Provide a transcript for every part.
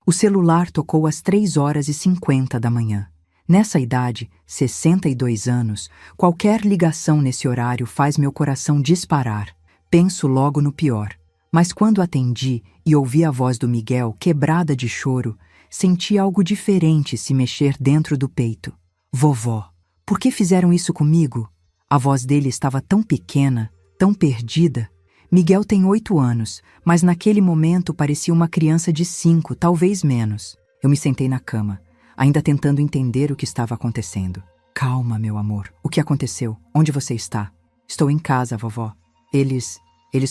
O celular tocou às 3h50 da manhã. Nessa idade, 62 anos, qualquer ligação nesse horário faz meu coração disparar. Penso logo no pior. Mas quando atendi e ouvi a voz do Miguel quebrada de choro, senti algo diferente se mexer dentro do peito. Vovó, por que fizeram isso comigo? A voz dele estava tão pequena, tão perdida. Miguel tem 8 anos, mas naquele momento parecia uma criança de 5, talvez menos. Eu me sentei na cama, ainda tentando entender o que estava acontecendo. Calma, meu amor. O que aconteceu? Onde você está? Estou em casa, vovó. Eles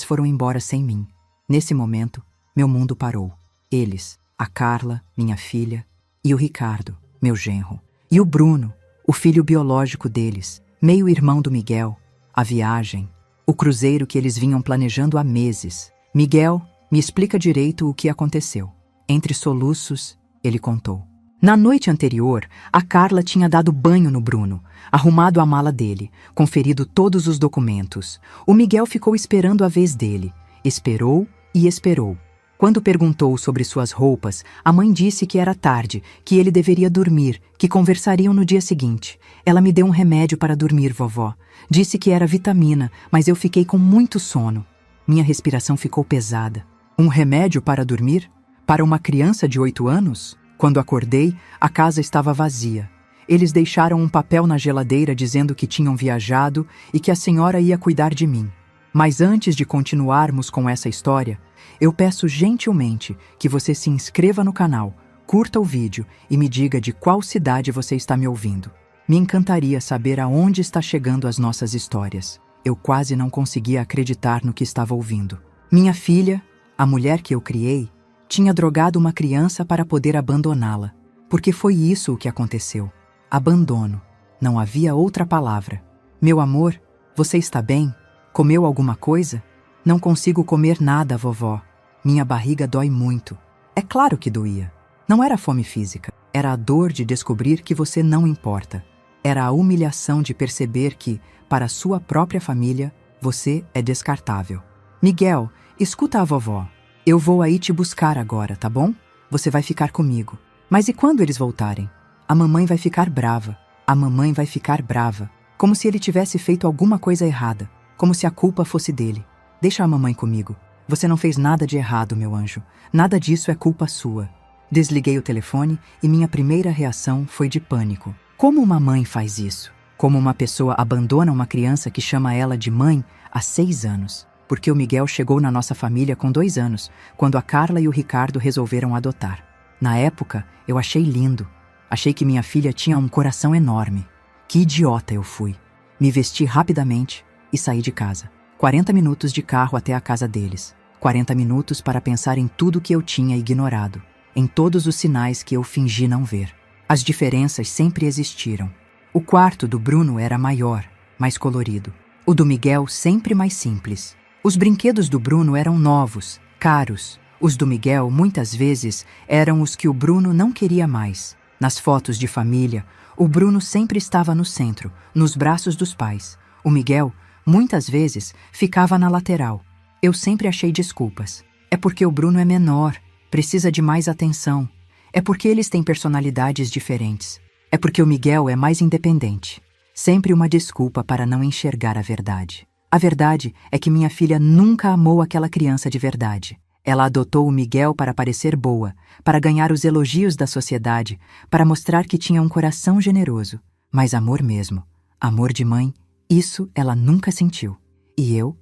foram embora sem mim. Nesse momento, meu mundo parou. Eles, a Carla, minha filha, e o Ricardo, meu genro. E o Bruno, o filho biológico deles, meio-irmão do Miguel, a viagem, o cruzeiro que eles vinham planejando há meses. Miguel, me explica direito o que aconteceu. Entre soluços, ele contou. Na noite anterior, a Carla tinha dado banho no Bruno, arrumado a mala dele, conferido todos os documentos. O Miguel ficou esperando a vez dele. Esperou e esperou. Quando perguntou sobre suas roupas, a mãe disse que era tarde, que ele deveria dormir, que conversariam no dia seguinte. Ela me deu um remédio para dormir, vovó. Disse que era vitamina, mas eu fiquei com muito sono. Minha respiração ficou pesada. Um remédio para dormir? Para uma criança de 8 anos? Quando acordei, a casa estava vazia. Eles deixaram um papel na geladeira dizendo que tinham viajado e que a senhora ia cuidar de mim. Mas antes de continuarmos com essa história, eu peço gentilmente que você se inscreva no canal, curta o vídeo e me diga de qual cidade você está me ouvindo. Me encantaria saber aonde está chegando as nossas histórias. Eu quase não conseguia acreditar no que estava ouvindo. Minha filha, a mulher que eu criei, tinha drogado uma criança para poder abandoná-la. Porque foi isso o que aconteceu. Abandono. Não havia outra palavra. Meu amor, você está bem? Comeu alguma coisa? Não consigo comer nada, vovó. Minha barriga dói muito. É claro que doía. Não era fome física. Era a dor de descobrir que você não importa. Era a humilhação de perceber que, para sua própria família, você é descartável. Miguel, escuta a vovó. Eu vou aí te buscar agora, tá bom? Você vai ficar comigo. Mas e quando eles voltarem? A mamãe vai ficar brava. A mamãe vai ficar brava. Como se ele tivesse feito alguma coisa errada. Como se a culpa fosse dele. Deixa a mamãe comigo. Você não fez nada de errado, meu anjo. Nada disso é culpa sua. Desliguei o telefone e minha primeira reação foi de pânico. Como uma mãe faz isso? Como uma pessoa abandona uma criança que chama ela de mãe há 6 anos? Porque o Miguel chegou na nossa família com 2 anos, quando a Carla e o Ricardo resolveram adotar. Na época, eu achei lindo. Achei que minha filha tinha um coração enorme. Que idiota eu fui. Me vesti rapidamente e saí de casa. 40 minutos de carro até a casa deles. 40 minutos para pensar em tudo que eu tinha ignorado. Em todos os sinais que eu fingi não ver. As diferenças sempre existiram. O quarto do Bruno era maior, mais colorido. O do Miguel sempre mais simples. Os brinquedos do Bruno eram novos, caros. Os do Miguel, muitas vezes, eram os que o Bruno não queria mais. Nas fotos de família, o Bruno sempre estava no centro, nos braços dos pais. O Miguel, muitas vezes, ficava na lateral. Eu sempre achei desculpas. É porque o Bruno é menor, precisa de mais atenção. É porque eles têm personalidades diferentes. É porque o Miguel é mais independente. Sempre uma desculpa para não enxergar a verdade. A verdade é que minha filha nunca amou aquela criança de verdade. Ela adotou o Miguel para parecer boa, para ganhar os elogios da sociedade, para mostrar que tinha um coração generoso. Mas amor mesmo, amor de mãe, isso ela nunca sentiu. E eu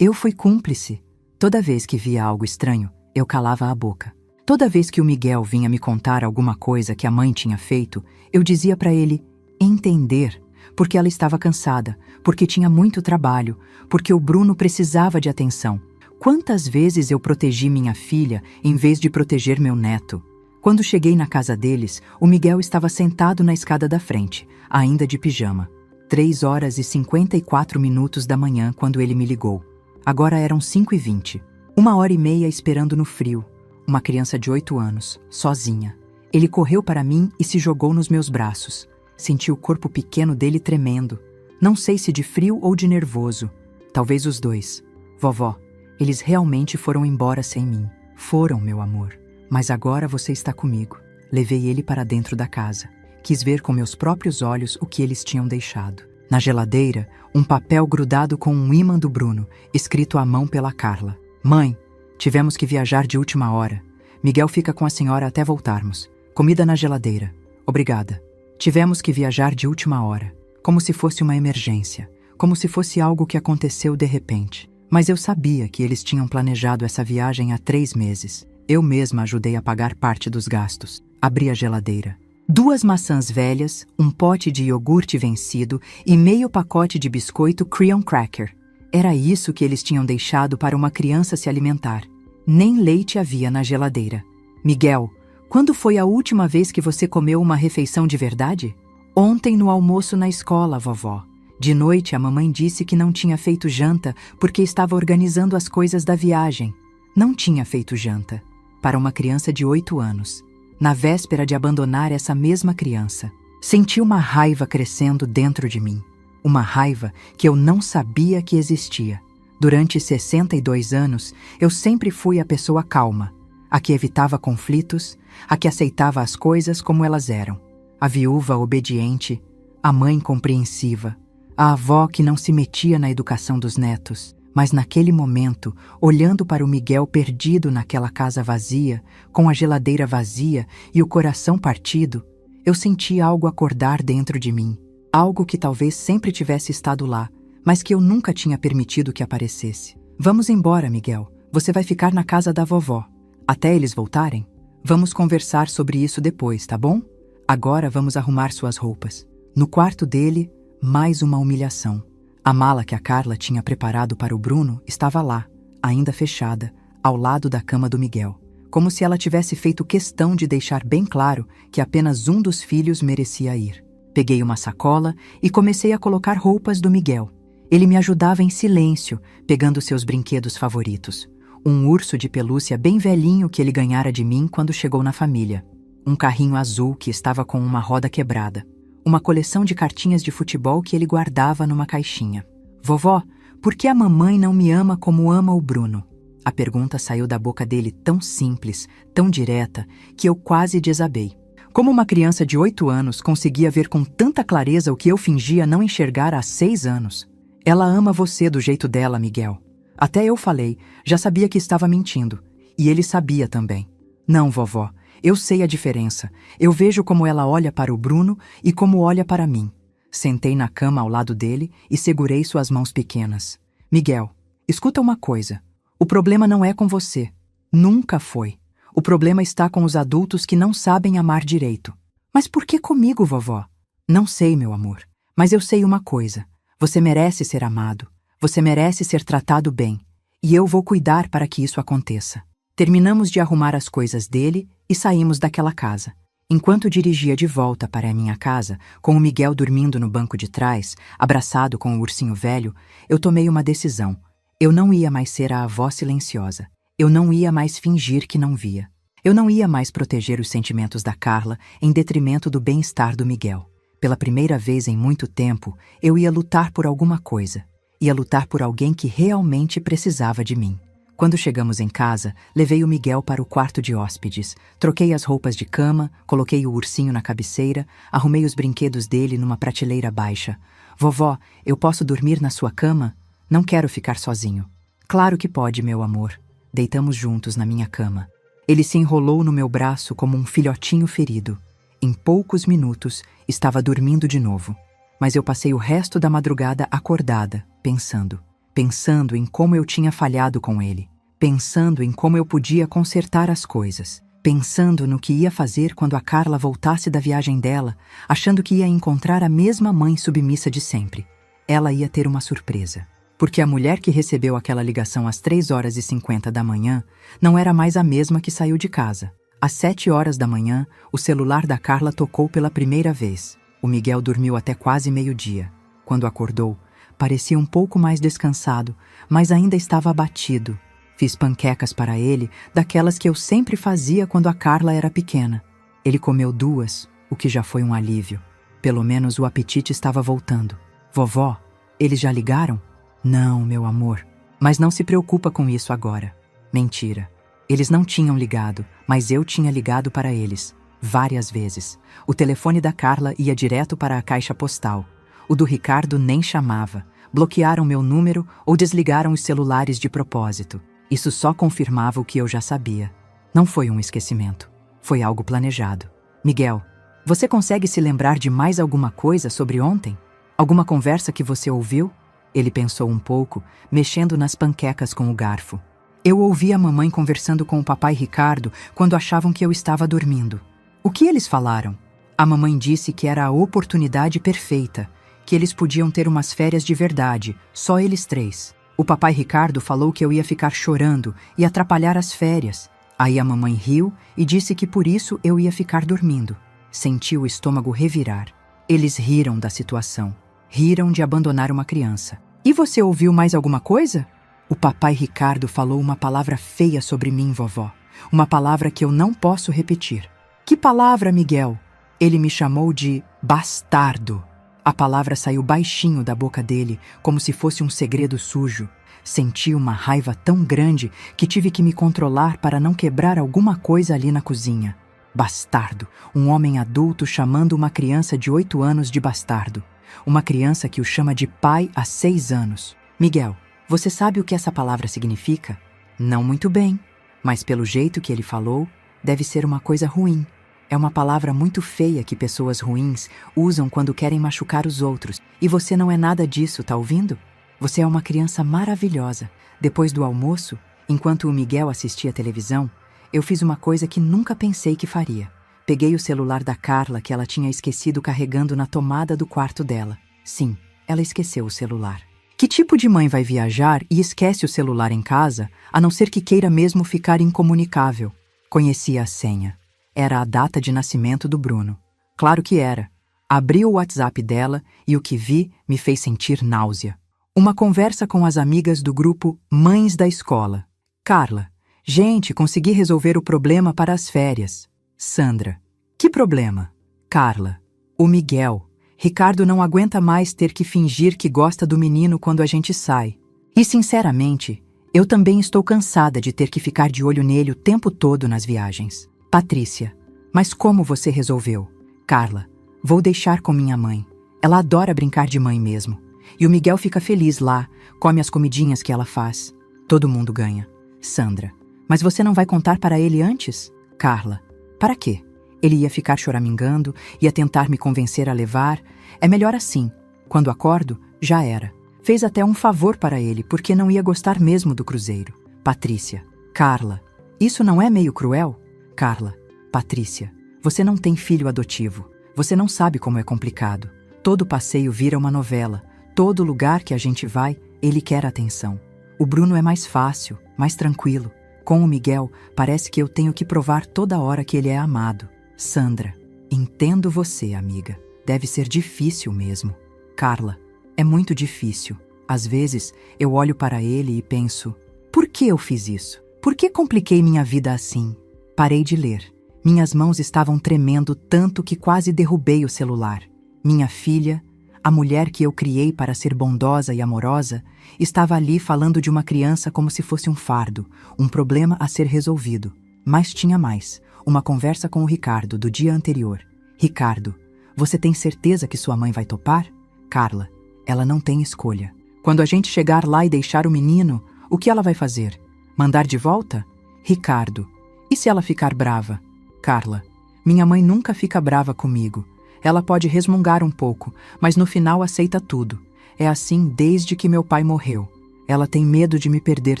fui cúmplice. Toda vez que via algo estranho, eu calava a boca. Toda vez que o Miguel vinha me contar alguma coisa que a mãe tinha feito, eu dizia para ele entender, porque ela estava cansada, porque tinha muito trabalho, porque o Bruno precisava de atenção. Quantas vezes eu protegi minha filha em vez de proteger meu neto? Quando cheguei na casa deles, o Miguel estava sentado na escada da frente, ainda de pijama. 3h54 da manhã quando ele me ligou. Agora eram 5h20. 1h30 esperando no frio. Uma criança de 8 anos, sozinha. Ele correu para mim e se jogou nos meus braços. Senti o corpo pequeno dele tremendo. Não sei se de frio ou de nervoso. Talvez os dois. Vovó, eles realmente foram embora sem mim. Foram, meu amor. Mas agora você está comigo. Levei ele para dentro da casa. Quis ver com meus próprios olhos o que eles tinham deixado. Na geladeira, um papel grudado com um ímã do Bruno, escrito à mão pela Carla. Mãe, tivemos que viajar de última hora. Miguel fica com a senhora até voltarmos. Comida na geladeira. Obrigada. Tivemos que viajar de última hora. Como se fosse uma emergência. Como se fosse algo que aconteceu de repente. Mas eu sabia que eles tinham planejado essa viagem há 3 meses. Eu mesma ajudei a pagar parte dos gastos. Abri a geladeira. 2 maçãs velhas, um pote de iogurte vencido e meio pacote de biscoito Cream Cracker. Era isso que eles tinham deixado para uma criança se alimentar. Nem leite havia na geladeira. Miguel, quando foi a última vez que você comeu uma refeição de verdade? Ontem no almoço na escola, vovó. De noite a mamãe disse que não tinha feito janta porque estava organizando as coisas da viagem. Não tinha feito janta. Para uma criança de 8 anos. Na véspera de abandonar essa mesma criança, senti uma raiva crescendo dentro de mim. Uma raiva que eu não sabia que existia. Durante 62 anos, eu sempre fui a pessoa calma, a que evitava conflitos, a que aceitava as coisas como elas eram. A viúva obediente, a mãe compreensiva, a avó que não se metia na educação dos netos. Mas naquele momento, olhando para o Miguel perdido naquela casa vazia, com a geladeira vazia e o coração partido, eu senti algo acordar dentro de mim. Algo que talvez sempre tivesse estado lá, mas que eu nunca tinha permitido que aparecesse. Vamos embora, Miguel. Você vai ficar na casa da vovó. Até eles voltarem? Vamos conversar sobre isso depois, tá bom? Agora vamos arrumar suas roupas. No quarto dele, mais uma humilhação. A mala que a Carla tinha preparado para o Bruno estava lá, ainda fechada, ao lado da cama do Miguel. Como se ela tivesse feito questão de deixar bem claro que apenas um dos filhos merecia ir. Peguei uma sacola e comecei a colocar roupas do Miguel. Ele me ajudava em silêncio, pegando seus brinquedos favoritos. Um urso de pelúcia bem velhinho que ele ganhara de mim quando chegou na família. Um carrinho azul que estava com uma roda quebrada. Uma coleção de cartinhas de futebol que ele guardava numa caixinha. Vovó, por que a mamãe não me ama como ama o Bruno? A pergunta saiu da boca dele tão simples, tão direta, que eu quase desabei. Como uma criança de 8 anos conseguia ver com tanta clareza o que eu fingia não enxergar há 6 anos? Ela ama você do jeito dela, Miguel. Até eu falei, já sabia que estava mentindo. E ele sabia também. Não, vovó. Eu sei a diferença. Eu vejo como ela olha para o Bruno e como olha para mim. Sentei na cama ao lado dele e segurei suas mãos pequenas. Miguel, escuta uma coisa. O problema não é com você. Nunca foi. O problema está com os adultos que não sabem amar direito. Mas por que comigo, vovó? Não sei, meu amor. Mas eu sei uma coisa. Você merece ser amado. Você merece ser tratado bem. E eu vou cuidar para que isso aconteça. Terminamos de arrumar as coisas dele e saímos daquela casa. Enquanto dirigia de volta para a minha casa, com o Miguel dormindo no banco de trás, abraçado com o ursinho velho, eu tomei uma decisão. Eu não ia mais ser a avó silenciosa. Eu não ia mais fingir que não via. Eu não ia mais proteger os sentimentos da Carla em detrimento do bem-estar do Miguel. Pela primeira vez em muito tempo, eu ia lutar por alguma coisa. Ia lutar por alguém que realmente precisava de mim. Quando chegamos em casa, levei o Miguel para o quarto de hóspedes, troquei as roupas de cama, coloquei o ursinho na cabeceira, arrumei os brinquedos dele numa prateleira baixa. Vovó, eu posso dormir na sua cama? Não quero ficar sozinho. Claro que pode, meu amor. Deitamos juntos na minha cama. Ele se enrolou no meu braço como um filhotinho ferido. Em poucos minutos, estava dormindo de novo. Mas eu passei o resto da madrugada acordada, pensando em como eu tinha falhado com ele, pensando em como eu podia consertar as coisas, pensando no que ia fazer quando a Carla voltasse da viagem dela, achando que ia encontrar a mesma mãe submissa de sempre. Ela ia ter uma surpresa, porque a mulher que recebeu aquela ligação às 3h50 da manhã não era mais a mesma que saiu de casa. Às 7h da manhã, o celular da Carla tocou pela primeira vez. O Miguel dormiu até quase meio-dia. Quando acordou, parecia um pouco mais descansado, mas ainda estava abatido. Fiz panquecas para ele, daquelas que eu sempre fazia quando a Carla era pequena. Ele comeu 2, o que já foi um alívio. Pelo menos o apetite estava voltando. Vovó, eles já ligaram? Não, meu amor. Mas não se preocupa com isso agora. Mentira. Eles não tinham ligado, mas eu tinha ligado para eles. Várias vezes. O telefone da Carla ia direto para a caixa postal. O do Ricardo nem chamava. Bloquearam meu número ou desligaram os celulares de propósito. Isso só confirmava o que eu já sabia. Não foi um esquecimento. Foi algo planejado. Miguel, você consegue se lembrar de mais alguma coisa sobre ontem? Alguma conversa que você ouviu? Ele pensou um pouco, mexendo nas panquecas com o garfo. Eu ouvi a mamãe conversando com o papai Ricardo quando achavam que eu estava dormindo. O que eles falaram? A mamãe disse que era a oportunidade perfeita, que eles podiam ter umas férias de verdade, só eles três. O papai Ricardo falou que eu ia ficar chorando e atrapalhar as férias. Aí a mamãe riu e disse que por isso eu ia ficar dormindo. Senti o estômago revirar. Eles riram da situação. Riram de abandonar uma criança. E você ouviu mais alguma coisa? O papai Ricardo falou uma palavra feia sobre mim, vovó. Uma palavra que eu não posso repetir. Que palavra, Miguel? Ele me chamou de bastardo. A palavra saiu baixinho da boca dele, como se fosse um segredo sujo. Senti uma raiva tão grande que tive que me controlar para não quebrar alguma coisa ali na cozinha. Bastardo, um homem adulto chamando uma criança de 8 anos de bastardo. Uma criança que o chama de pai há 6 anos. Miguel, você sabe o que essa palavra significa? Não muito bem, mas pelo jeito que ele falou, deve ser uma coisa ruim. É uma palavra muito feia que pessoas ruins usam quando querem machucar os outros. E você não é nada disso, tá ouvindo? Você é uma criança maravilhosa. Depois do almoço, enquanto o Miguel assistia televisão, eu fiz uma coisa que nunca pensei que faria. Peguei o celular da Carla que ela tinha esquecido carregando na tomada do quarto dela. Sim, ela esqueceu o celular. Que tipo de mãe vai viajar e esquece o celular em casa, a não ser que queira mesmo ficar incomunicável? Conhecia a senha. Era a data de nascimento do Bruno. Claro que era. Abri o WhatsApp dela e o que vi me fez sentir náusea. Uma conversa com as amigas do grupo Mães da Escola. Carla. Gente, consegui resolver o problema para as férias. Sandra. Que problema? Carla. O Miguel. Ricardo não aguenta mais ter que fingir que gosta do menino quando a gente sai. E, sinceramente, eu também estou cansada de ter que ficar de olho nele o tempo todo nas viagens. Patrícia. Mas como você resolveu? Carla. Vou deixar com minha mãe. Ela adora brincar de mãe mesmo. E o Miguel fica feliz lá, come as comidinhas que ela faz. Todo mundo ganha. Sandra. Mas você não vai contar para ele antes? Carla. Para quê? Ele ia ficar choramingando, ia tentar me convencer a levar. É melhor assim. Quando acordo, já era. Fez até um favor para ele, porque não ia gostar mesmo do cruzeiro. Patrícia. Carla. Isso não é meio cruel? Carla. Patrícia. Você não tem filho adotivo. Você não sabe como é complicado. Todo passeio vira uma novela. Todo lugar que a gente vai, ele quer atenção. O Bruno é mais fácil, mais tranquilo. Com o Miguel, parece que eu tenho que provar toda hora que ele é amado. Sandra. Entendo você, amiga. Deve ser difícil mesmo. Carla. É muito difícil. Às vezes, eu olho para ele e penso, por que eu fiz isso? Por que compliquei minha vida assim? Parei de ler. Minhas mãos estavam tremendo tanto que quase derrubei o celular. Minha filha, a mulher que eu criei para ser bondosa e amorosa, estava ali falando de uma criança como se fosse um fardo, um problema a ser resolvido. Mas tinha mais. Uma conversa com o Ricardo do dia anterior. Ricardo, você tem certeza que sua mãe vai topar? Carla, ela não tem escolha. Quando a gente chegar lá e deixar o menino, o que ela vai fazer? Mandar de volta? Ricardo, e se ela ficar brava? Carla, minha mãe nunca fica brava comigo. Ela pode resmungar um pouco, mas no final aceita tudo. É assim desde que meu pai morreu. Ela tem medo de me perder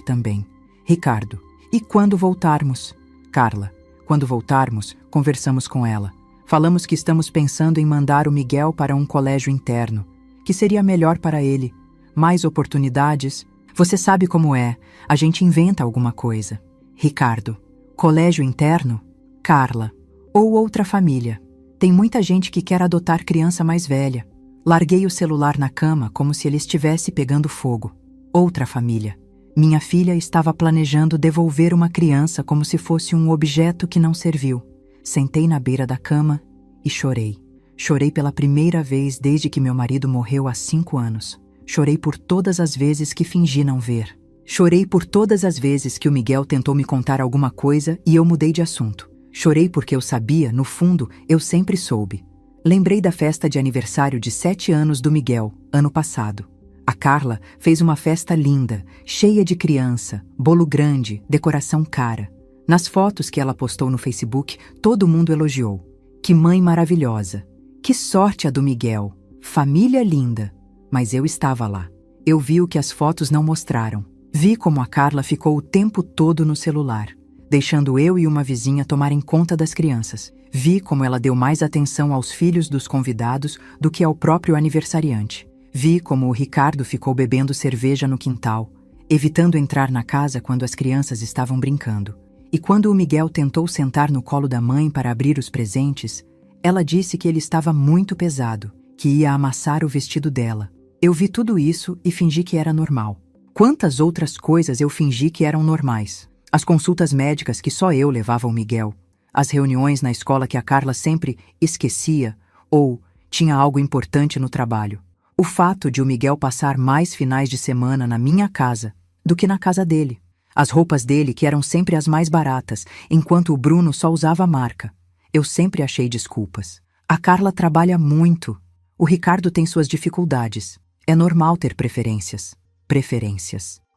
também. Ricardo, e quando voltarmos? Carla, quando voltarmos, conversamos com ela. Falamos que estamos pensando em mandar o Miguel para um colégio interno, que seria melhor para ele. Mais oportunidades. Você sabe como é, a gente inventa alguma coisa. Ricardo, colégio interno? Carla, ou outra família. Tem muita gente que quer adotar criança mais velha. Larguei o celular na cama como se ele estivesse pegando fogo. Outra família. Minha filha estava planejando devolver uma criança como se fosse um objeto que não serviu. Sentei na beira da cama e chorei. Chorei pela primeira vez desde que meu marido morreu há 5 anos. Chorei por todas as vezes que fingi não ver. Chorei por todas as vezes que o Miguel tentou me contar alguma coisa e eu mudei de assunto. Chorei porque eu sabia, no fundo, eu sempre soube. Lembrei da festa de aniversário de 7 anos do Miguel, ano passado. A Carla fez uma festa linda, cheia de criança, bolo grande, decoração cara. Nas fotos que ela postou no Facebook, todo mundo elogiou. Que mãe maravilhosa! Que sorte a do Miguel! Família linda! Mas eu estava lá. Eu vi o que as fotos não mostraram. Vi como a Carla ficou o tempo todo no celular, deixando eu e uma vizinha tomarem conta das crianças. Vi como ela deu mais atenção aos filhos dos convidados do que ao próprio aniversariante. Vi como o Ricardo ficou bebendo cerveja no quintal, evitando entrar na casa quando as crianças estavam brincando. E quando o Miguel tentou sentar no colo da mãe para abrir os presentes, ela disse que ele estava muito pesado, que ia amassar o vestido dela. Eu vi tudo isso e fingi que era normal. Quantas outras coisas eu fingi que eram normais? As consultas médicas que só eu levava ao Miguel, as reuniões na escola que a Carla sempre esquecia ou tinha algo importante no trabalho. O fato de o Miguel passar mais finais de semana na minha casa do que na casa dele. As roupas dele que eram sempre as mais baratas, enquanto o Bruno só usava a marca. Eu sempre achei desculpas. A Carla trabalha muito. O Ricardo tem suas dificuldades. É normal ter preferências.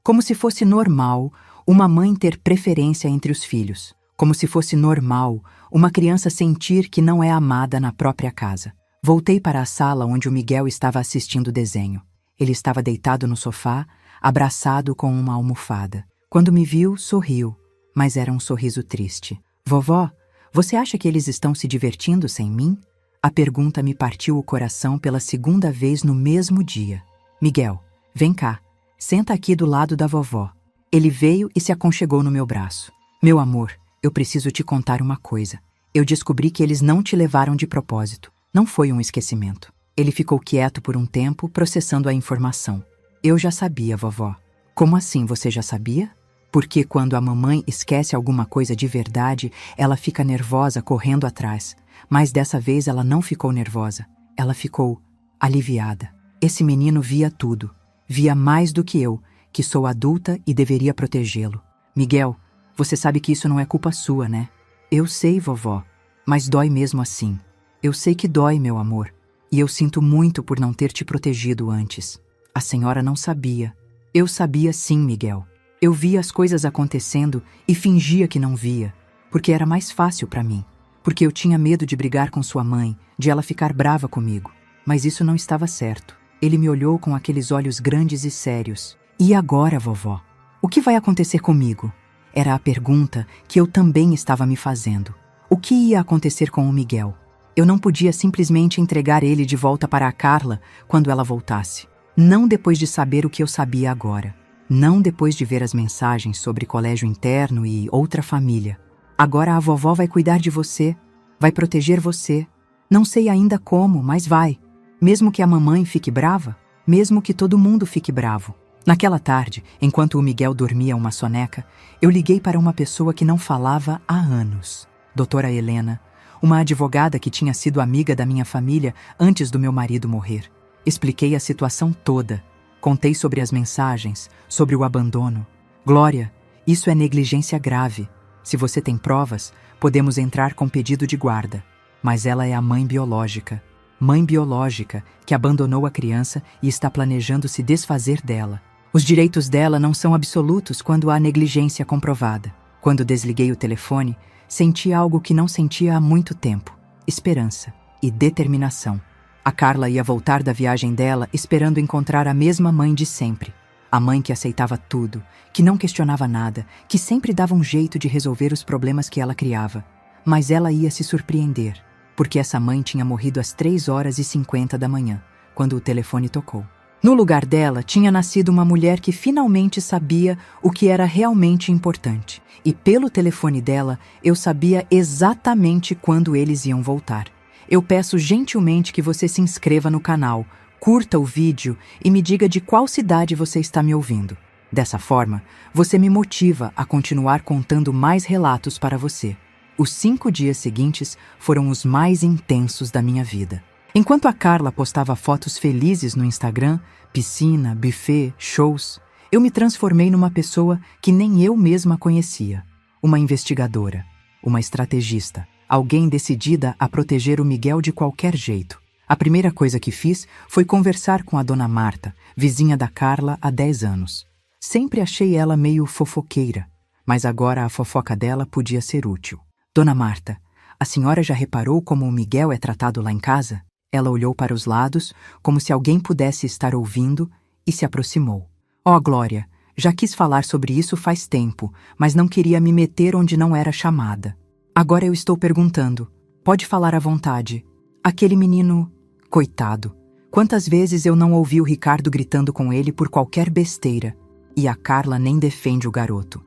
Como se fosse normal uma mãe ter preferência entre os filhos. Como se fosse normal uma criança sentir que não é amada na própria casa. Voltei para a sala onde o Miguel estava assistindo desenho. Ele estava deitado no sofá, abraçado com uma almofada. Quando me viu, sorriu, mas era um sorriso triste. Vovó, você acha que eles estão se divertindo sem mim? A pergunta me partiu o coração pela segunda vez no mesmo dia. Miguel, vem cá. Senta aqui do lado da vovó. Ele veio e se aconchegou no meu braço. Meu amor, eu preciso te contar uma coisa. Eu descobri que eles não te levaram de propósito. Não foi um esquecimento. Ele ficou quieto por um tempo, processando a informação. Eu já sabia, vovó. Como assim você já sabia? Porque quando a mamãe esquece alguma coisa de verdade, ela fica nervosa correndo atrás. Mas dessa vez ela não ficou nervosa. Ela ficou aliviada. Esse menino via tudo. Via mais do que eu, que sou adulta e deveria protegê-lo. Miguel, você sabe que isso não é culpa sua, né? Eu sei, vovó, mas dói mesmo assim. Eu sei que dói, meu amor, e eu sinto muito por não ter te protegido antes. A senhora não sabia. Eu sabia sim, Miguel. Eu via as coisas acontecendo e fingia que não via, porque era mais fácil para mim. Porque eu tinha medo de brigar com sua mãe, de ela ficar brava comigo. Mas isso não estava certo. Ele me olhou com aqueles olhos grandes e sérios. E agora, vovó? O que vai acontecer comigo? Era a pergunta que eu também estava me fazendo. O que ia acontecer com o Miguel? Eu não podia simplesmente entregar ele de volta para a Carla quando ela voltasse. Não depois de saber o que eu sabia agora. Não depois de ver as mensagens sobre colégio interno e outra família. Agora a vovó vai cuidar de você, vai proteger você. Não sei ainda como, mas vai. Mesmo que a mamãe fique brava, mesmo que todo mundo fique bravo. Naquela tarde, enquanto o Miguel dormia uma soneca, eu liguei para uma pessoa que não falava há anos. Doutora Helena, uma advogada que tinha sido amiga da minha família antes do meu marido morrer. Expliquei a situação toda. Contei sobre as mensagens, sobre o abandono. Glória, isso é negligência grave. Se você tem provas, podemos entrar com pedido de guarda. Mas ela é a mãe biológica. Mãe biológica que abandonou a criança e está planejando se desfazer dela. Os direitos dela não são absolutos quando há negligência comprovada. Quando desliguei o telefone, senti algo que não sentia há muito tempo. Esperança e determinação. A Carla ia voltar da viagem dela esperando encontrar a mesma mãe de sempre. A mãe que aceitava tudo, que não questionava nada, que sempre dava um jeito de resolver os problemas que ela criava. Mas ela ia se surpreender, porque essa mãe tinha morrido às 3h50 da manhã, quando o telefone tocou. No lugar dela, tinha nascido uma mulher que finalmente sabia o que era realmente importante. E pelo telefone dela, eu sabia exatamente quando eles iam voltar. Eu peço gentilmente que você se inscreva no canal, curta o vídeo e me diga de qual cidade você está me ouvindo. Dessa forma, você me motiva a continuar contando mais relatos para você. Os 5 dias seguintes foram os mais intensos da minha vida. Enquanto a Carla postava fotos felizes no Instagram, piscina, buffet, shows, Eu me transformei numa pessoa que nem eu mesma conhecia. Uma investigadora, uma estrategista, alguém decidida a proteger o Miguel de qualquer jeito. A primeira coisa que fiz foi conversar com a dona Marta, vizinha da Carla há 10 anos. Sempre achei ela meio fofoqueira, mas agora a fofoca dela podia ser útil. Dona Marta, a senhora já reparou como o Miguel é tratado lá em casa? Ela olhou para os lados, como se alguém pudesse estar ouvindo, e se aproximou. Oh, Glória, já quis falar sobre isso faz tempo, mas não queria me meter onde não era chamada. Agora eu estou perguntando. Pode falar à vontade. Aquele menino... Coitado. Quantas vezes eu não ouvi o Ricardo gritando com ele por qualquer besteira. E a Carla nem defende o garoto.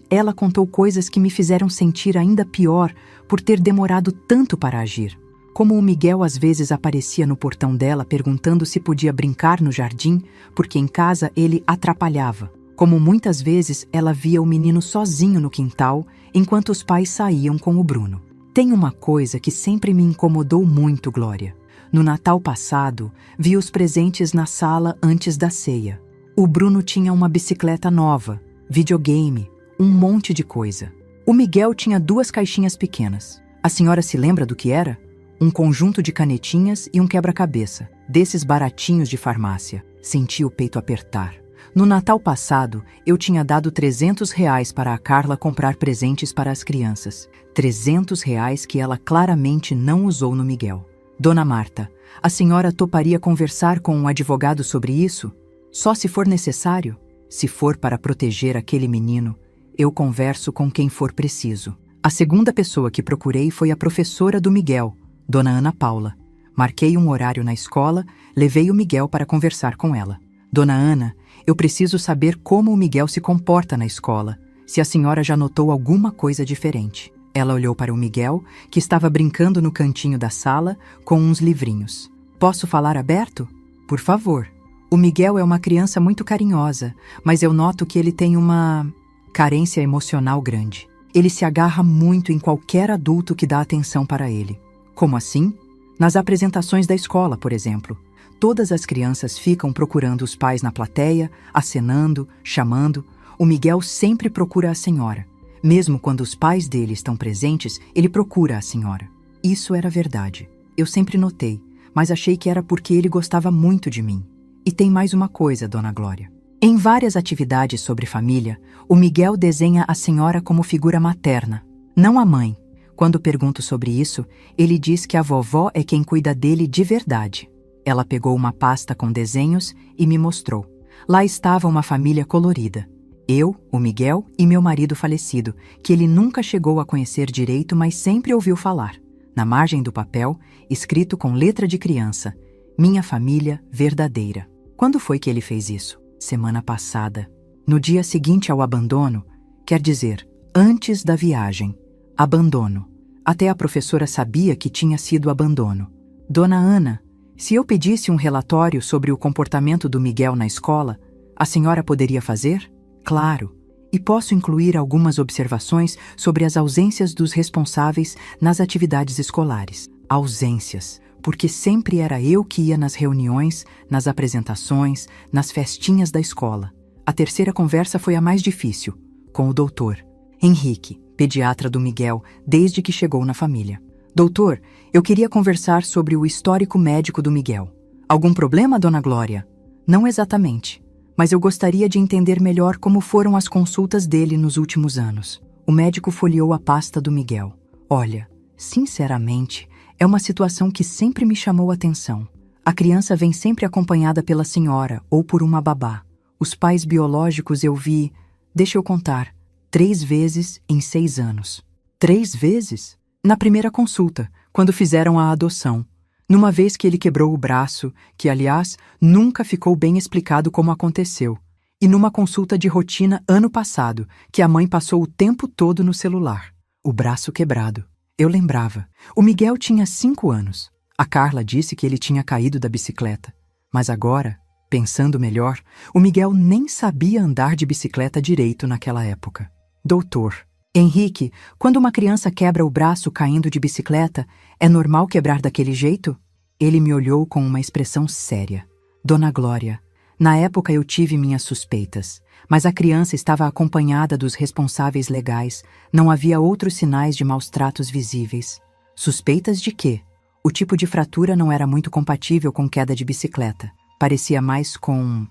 Ela contou coisas que me fizeram sentir ainda pior por ter demorado tanto para agir. Como o Miguel às vezes aparecia no portão dela perguntando se podia brincar no jardim, porque em casa ele atrapalhava. Como muitas vezes ela via o menino sozinho no quintal, enquanto os pais saíam com o Bruno. Tem uma coisa que sempre me incomodou muito, Glória. No Natal passado, vi os presentes na sala antes da ceia. O Bruno tinha uma bicicleta nova, videogame, um monte de coisa. O Miguel tinha 2 caixinhas pequenas. A senhora se lembra do que era? Um conjunto de canetinhas e um quebra-cabeça, desses baratinhos de farmácia. Senti o peito apertar. No Natal passado, eu tinha dado R$300 para a Carla comprar presentes para as crianças. R$300 que ela claramente não usou no Miguel. Dona Marta, a senhora toparia conversar com um advogado sobre isso? Só se for necessário? Se for para proteger aquele menino, eu converso com quem for preciso. A segunda pessoa que procurei foi a professora do Miguel, Dona Ana Paula. Marquei um horário na escola, levei o Miguel para conversar com ela. Dona Ana, eu preciso saber como o Miguel se comporta na escola, se a senhora já notou alguma coisa diferente. Ela olhou para o Miguel, que estava brincando no cantinho da sala com uns livrinhos. Posso falar aberto? Por favor. O Miguel é uma criança muito carinhosa, mas eu noto que ele tem uma carência emocional grande. Ele se agarra muito em qualquer adulto que dá atenção para ele. Como assim? Nas apresentações da escola, por exemplo. Todas as crianças ficam procurando os pais na plateia, acenando, chamando. O Miguel sempre procura a senhora. Mesmo quando os pais dele estão presentes, ele procura a senhora. Isso era verdade. Eu sempre notei, mas achei que era porque ele gostava muito de mim. E tem mais uma coisa, Dona Glória. Em várias atividades sobre família, o Miguel desenha a senhora como figura materna, não a mãe. Quando pergunto sobre isso, ele diz que a vovó é quem cuida dele de verdade. Ela pegou uma pasta com desenhos e me mostrou. Lá estava uma família colorida. Eu, o Miguel e meu marido falecido, que ele nunca chegou a conhecer direito, mas sempre ouviu falar. Na margem do papel, escrito com letra de criança, minha família verdadeira. Quando foi que ele fez isso? Semana passada. No dia seguinte ao abandono, quer dizer, antes da viagem. Abandono. Até a professora sabia que tinha sido abandono. Dona Ana, se eu pedisse um relatório sobre o comportamento do Miguel na escola, a senhora poderia fazer? Claro, e posso incluir algumas observações sobre as ausências dos responsáveis nas atividades escolares. Ausências, porque sempre era eu que ia nas reuniões, nas apresentações, nas festinhas da escola. A terceira conversa foi a mais difícil, com o doutor Henrique, pediatra do Miguel, desde que chegou na família. Doutor, eu queria conversar sobre o histórico médico do Miguel. Algum problema, Dona Glória? Não exatamente. Mas eu gostaria de entender melhor como foram as consultas dele nos últimos anos. O médico folheou a pasta do Miguel. Olha, sinceramente, é uma situação que sempre me chamou a atenção. A criança vem sempre acompanhada pela senhora ou por uma babá. Os pais biológicos eu vi, deixa eu contar, 3 vezes em 6 anos. 3 vezes? Na primeira consulta, quando fizeram a adoção. Numa vez que ele quebrou o braço, que, aliás, nunca ficou bem explicado como aconteceu. E numa consulta de rotina ano passado, que a mãe passou o tempo todo no celular. O braço quebrado. Eu lembrava. O Miguel tinha 5 anos. A Carla disse que ele tinha caído da bicicleta. Mas agora, pensando melhor, o Miguel nem sabia andar de bicicleta direito naquela época. Doutor, Henrique, quando uma criança quebra o braço caindo de bicicleta, é normal quebrar daquele jeito? Ele me olhou com uma expressão séria. Dona Glória, Na época eu tive minhas suspeitas, mas a criança estava acompanhada dos responsáveis legais, não havia outros sinais de maus tratos visíveis. Suspeitas de quê? O tipo de fratura não era muito compatível com queda de bicicleta. Parecia mais com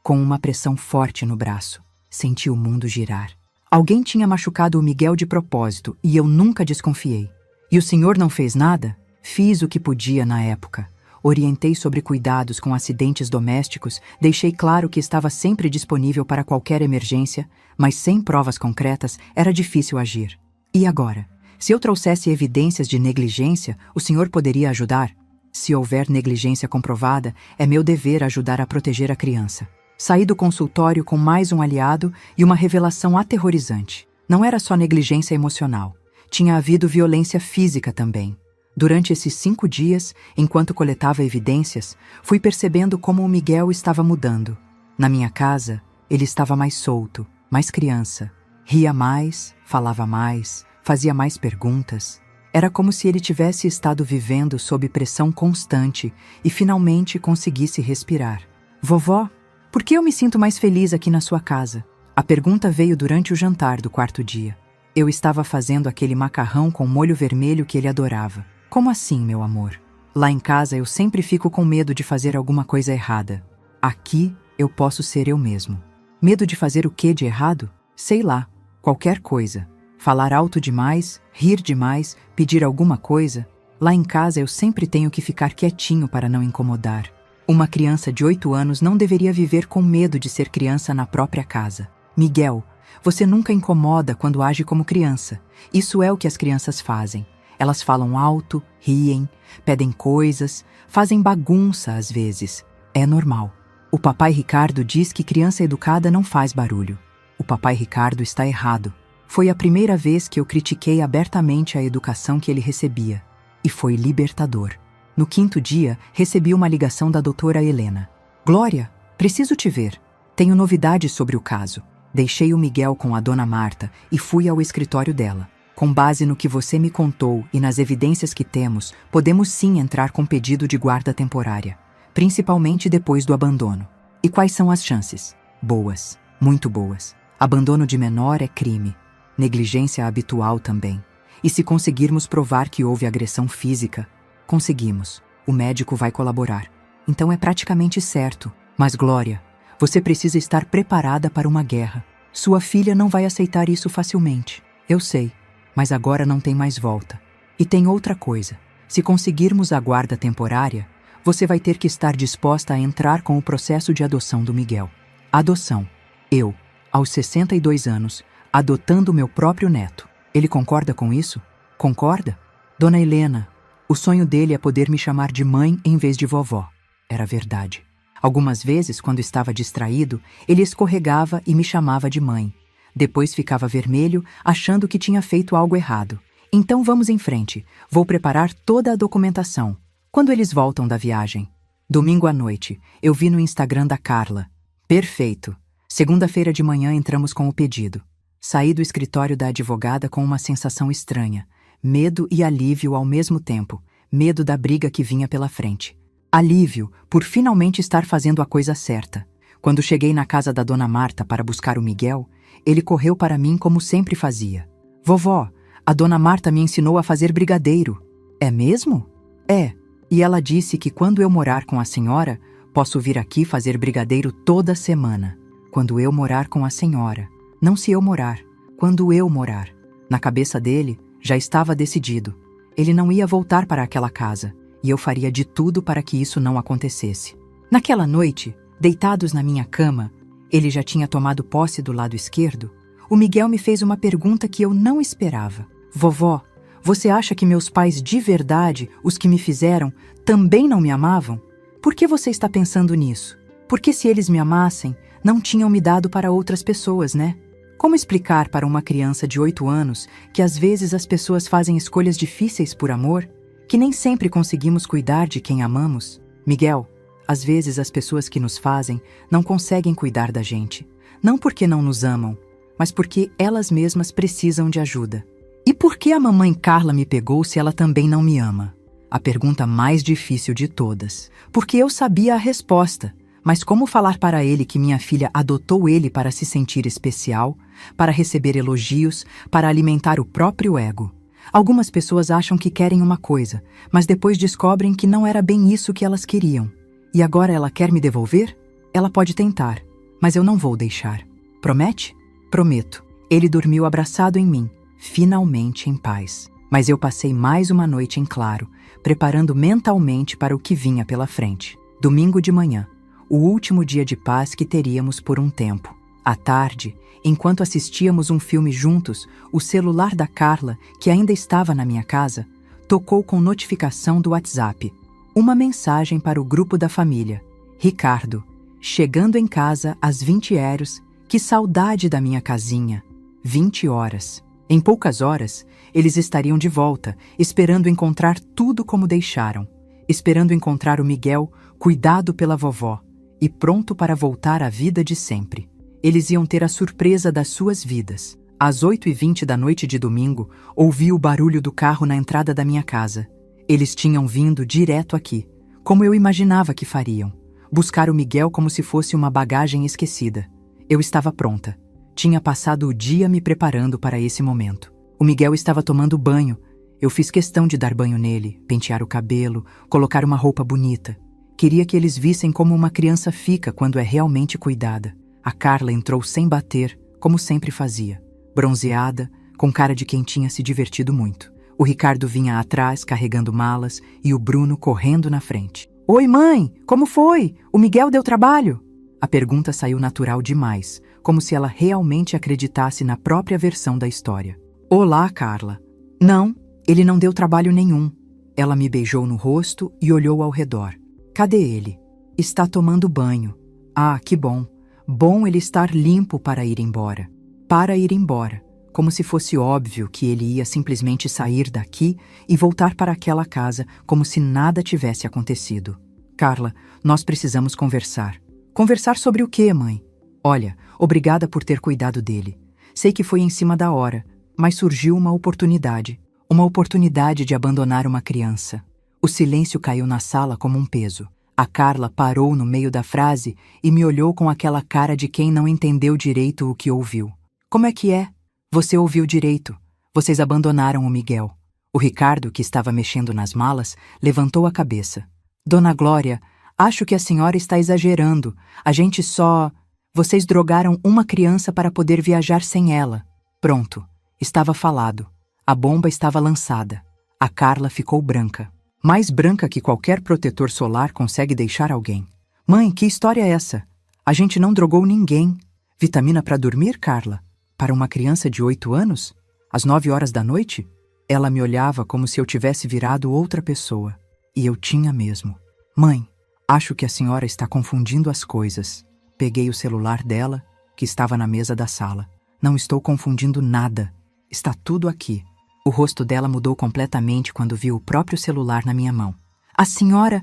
uma pressão forte no braço. Senti o mundo girar. Alguém tinha machucado o Miguel de propósito e eu nunca desconfiei. E o senhor não fez nada? Fiz o que podia na época. Orientei sobre cuidados com acidentes domésticos, deixei claro que estava sempre disponível para qualquer emergência, mas sem provas concretas era difícil agir. E agora? Se eu trouxesse evidências de negligência, o senhor poderia ajudar? Se houver negligência comprovada, é meu dever ajudar a proteger a criança. Saí do consultório com mais um aliado e uma revelação aterrorizante. Não era só negligência emocional. Tinha havido violência física também. Durante esses 5 dias, enquanto coletava evidências, fui percebendo como o Miguel estava mudando. Na minha casa, ele estava mais solto, mais criança. Ria mais, falava mais, fazia mais perguntas. Era como se ele tivesse estado vivendo sob pressão constante e finalmente conseguisse respirar. Vovó, por que eu me sinto mais feliz aqui na sua casa? A pergunta veio durante o jantar do 4º dia. Eu estava fazendo aquele macarrão com molho vermelho que ele adorava. Como assim, meu amor? Lá em casa eu sempre fico com medo de fazer alguma coisa errada. Aqui eu posso ser eu mesmo. Medo de fazer o quê de errado? Sei lá, qualquer coisa. Falar alto demais, rir demais, pedir alguma coisa. Lá em casa eu sempre tenho que ficar quietinho para não incomodar. Uma criança de 8 anos não deveria viver com medo de ser criança na própria casa. Miguel, você nunca incomoda quando age como criança. Isso é o que as crianças fazem. Elas falam alto, riem, pedem coisas, fazem bagunça às vezes. É normal. O papai Ricardo diz que criança educada não faz barulho. O papai Ricardo está errado. Foi a primeira vez que eu critiquei abertamente a educação que ele recebia. E foi libertador. No 5º dia, recebi uma ligação da doutora Helena. Glória, preciso te ver. Tenho novidades sobre o caso. Deixei o Miguel com a dona Marta e fui ao escritório dela. Com base no que você me contou e nas evidências que temos, podemos sim entrar com pedido de guarda temporária, principalmente depois do abandono. E quais são as chances? Boas, muito boas. Abandono de menor é crime. Negligência habitual também. E se conseguirmos provar que houve agressão física, conseguimos. O médico vai colaborar. Então é praticamente certo. Mas, Glória, você precisa estar preparada para uma guerra. Sua filha não vai aceitar isso facilmente. Eu sei. Mas agora não tem mais volta. E tem outra coisa. Se conseguirmos a guarda temporária, você vai ter que estar disposta a entrar com o processo de adoção do Miguel. Adoção. Eu, aos 62 anos, adotando meu próprio neto. Ele concorda com isso? Concorda? Dona Helena, o sonho dele é poder me chamar de mãe em vez de vovó. Era verdade. Algumas vezes, quando estava distraído, ele escorregava e me chamava de mãe. Depois ficava vermelho, achando que tinha feito algo errado. Então vamos em frente. Vou preparar toda a documentação. Quando eles voltam da viagem? Domingo à noite. Eu vi no Instagram da Carla. Perfeito. Segunda-feira de manhã entramos com o pedido. Saí do escritório da advogada com uma sensação estranha. Medo e alívio ao mesmo tempo. Medo da briga que vinha pela frente. Alívio por finalmente estar fazendo a coisa certa. Quando cheguei na casa da dona Marta para buscar o Miguel, ele correu para mim como sempre fazia. Vovó, a dona Marta me ensinou a fazer brigadeiro. É mesmo? É. E ela disse que quando eu morar com a senhora, posso vir aqui fazer brigadeiro toda semana. Quando eu morar com a senhora. Não se eu morar. Quando eu morar. Na cabeça dele, já estava decidido. Ele não ia voltar para aquela casa. E eu faria de tudo para que isso não acontecesse. Naquela noite, deitados na minha cama, ele já tinha tomado posse do lado esquerdo, o Miguel me fez uma pergunta que eu não esperava. Vovó, você acha que meus pais de verdade, os que me fizeram, também não me amavam? Por que você está pensando nisso? Porque se eles me amassem, não tinham me dado para outras pessoas, né? Como explicar para uma criança de 8 anos que às vezes as pessoas fazem escolhas difíceis por amor? Que nem sempre conseguimos cuidar de quem amamos? Miguel, às vezes as pessoas que nos fazem não conseguem cuidar da gente. Não porque não nos amam, mas porque elas mesmas precisam de ajuda. E por que a mamãe Carla me pegou se ela também não me ama? A pergunta mais difícil de todas. Porque eu sabia a resposta, Mas como falar para ele que minha filha adotou ele para se sentir especial, para receber elogios, para alimentar o próprio ego? Algumas pessoas acham que querem uma coisa, mas depois descobrem que não era bem isso que elas queriam. E agora ela quer me devolver? Ela pode tentar, mas eu não vou deixar. Promete? Prometo. Ele dormiu abraçado em mim, finalmente em paz. Mas eu passei mais uma noite em claro, preparando mentalmente para o que vinha pela frente. Domingo de manhã, o último dia de paz que teríamos por um tempo. À tarde, enquanto assistíamos um filme juntos, o celular da Carla, que ainda estava na minha casa, tocou com notificação do WhatsApp. Uma mensagem para o grupo da família. Ricardo, chegando em casa às 20h, que saudade da minha casinha. 20 horas. Em poucas horas, eles estariam de volta, esperando encontrar tudo como deixaram. Esperando encontrar o Miguel, cuidado pela vovó, e pronto para voltar à vida de sempre. Eles iam ter a surpresa das suas vidas. Às 8h20 da noite de domingo, ouvi o barulho do carro na entrada da minha casa. Eles tinham vindo direto aqui, como eu imaginava que fariam. Buscar o Miguel como se fosse uma bagagem esquecida. Eu estava pronta. Tinha passado o dia me preparando para esse momento. O Miguel estava tomando banho. Eu fiz questão de dar banho nele, pentear o cabelo, colocar uma roupa bonita. Queria que eles vissem como uma criança fica quando é realmente cuidada. A Carla entrou sem bater, como sempre fazia. Bronzeada, com cara de quem tinha se divertido muito. O Ricardo vinha atrás, carregando malas, e o Bruno correndo na frente. Oi, mãe! Como foi? O Miguel deu trabalho? A pergunta saiu natural demais, como se ela realmente acreditasse na própria versão da história. Olá, Carla. Não, ele não deu trabalho nenhum. Ela me beijou no rosto e olhou ao redor. Cadê ele? Está tomando banho. Ah, que bom. Bom ele estar limpo para ir embora. Para ir embora. Como se fosse óbvio que ele ia simplesmente sair daqui e voltar para aquela casa como se nada tivesse acontecido. Carla, nós precisamos conversar. Conversar sobre o quê, mãe? Olha, obrigada por ter cuidado dele. Sei que foi em cima da hora, mas surgiu uma oportunidade. Uma oportunidade de abandonar uma criança. O silêncio caiu na sala como um peso. A Carla parou no meio da frase e me olhou com aquela cara de quem não entendeu direito o que ouviu. Como é que é? Você ouviu direito. Vocês abandonaram o Miguel. O Ricardo, que estava mexendo nas malas, levantou a cabeça. Dona Glória, acho que a senhora está exagerando. A gente só... Vocês drogaram uma criança para poder viajar sem ela. Pronto. Estava falado. A bomba estava lançada. A Carla ficou branca. Mais branca que qualquer protetor solar consegue deixar alguém. Mãe, que história é essa? A gente não drogou ninguém. Vitamina para dormir, Carla? Para uma criança de 8 anos? Às 9h da noite? Ela me olhava como se eu tivesse virado outra pessoa. E eu tinha mesmo. Mãe, acho que a senhora está confundindo as coisas. Peguei o celular dela, que estava na mesa da sala. Não estou confundindo nada. Está tudo aqui. O rosto dela mudou completamente quando viu o próprio celular na minha mão. A senhora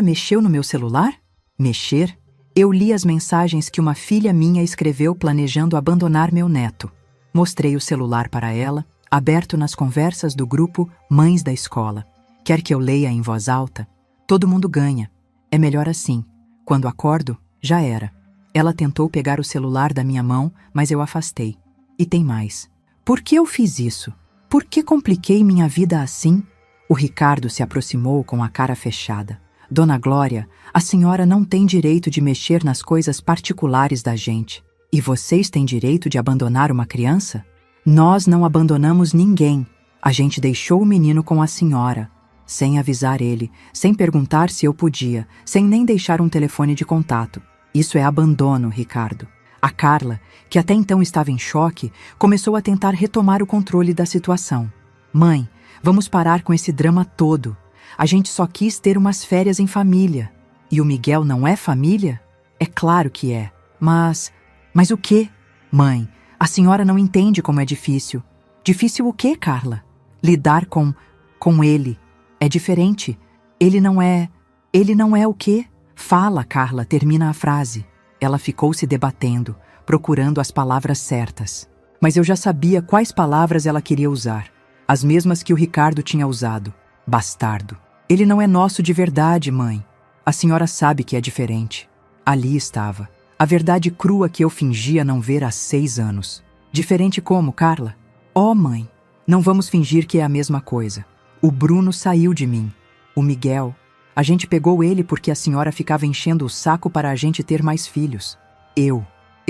mexeu no meu celular? Mexer? Eu li as mensagens que uma filha minha escreveu planejando abandonar meu neto. Mostrei o celular para ela, aberto nas conversas do grupo Mães da Escola. Quer que eu leia em voz alta? Todo mundo ganha. É melhor assim. Quando acordo, já era. Ela tentou pegar o celular da minha mão, mas eu afastei. E tem mais. Por que eu fiz isso? Por que compliquei minha vida assim? O Ricardo se aproximou com a cara fechada. Dona Glória, a senhora não tem direito de mexer nas coisas particulares da gente. E vocês têm direito de abandonar uma criança? Nós não abandonamos ninguém. A gente deixou o menino com a senhora, sem avisar ele, sem perguntar se eu podia, sem nem deixar um telefone de contato. Isso é abandono, Ricardo. A Carla, que até então estava em choque, começou a tentar retomar o controle da situação. Mãe, vamos parar com esse drama todo. A gente só quis ter umas férias em família. E o Miguel não é família? É claro que é. Mas o quê? Mãe, a senhora não entende como é difícil. Difícil o quê, Carla? Lidar com ele. É diferente. Ele não é o quê? Fala, Carla, termina a frase. Ela ficou se debatendo, procurando as palavras certas. Mas eu já sabia quais palavras ela queria usar. As mesmas que o Ricardo tinha usado. Bastardo. Ele não é nosso de verdade, mãe. A senhora sabe que é diferente. Ali estava. A verdade crua que eu fingia não ver há 6 anos. Diferente como, Carla? Oh, mãe, não vamos fingir que é a mesma coisa. O Bruno saiu de mim. O Miguel, a gente pegou ele porque a senhora ficava enchendo o saco para a gente ter mais filhos. Eu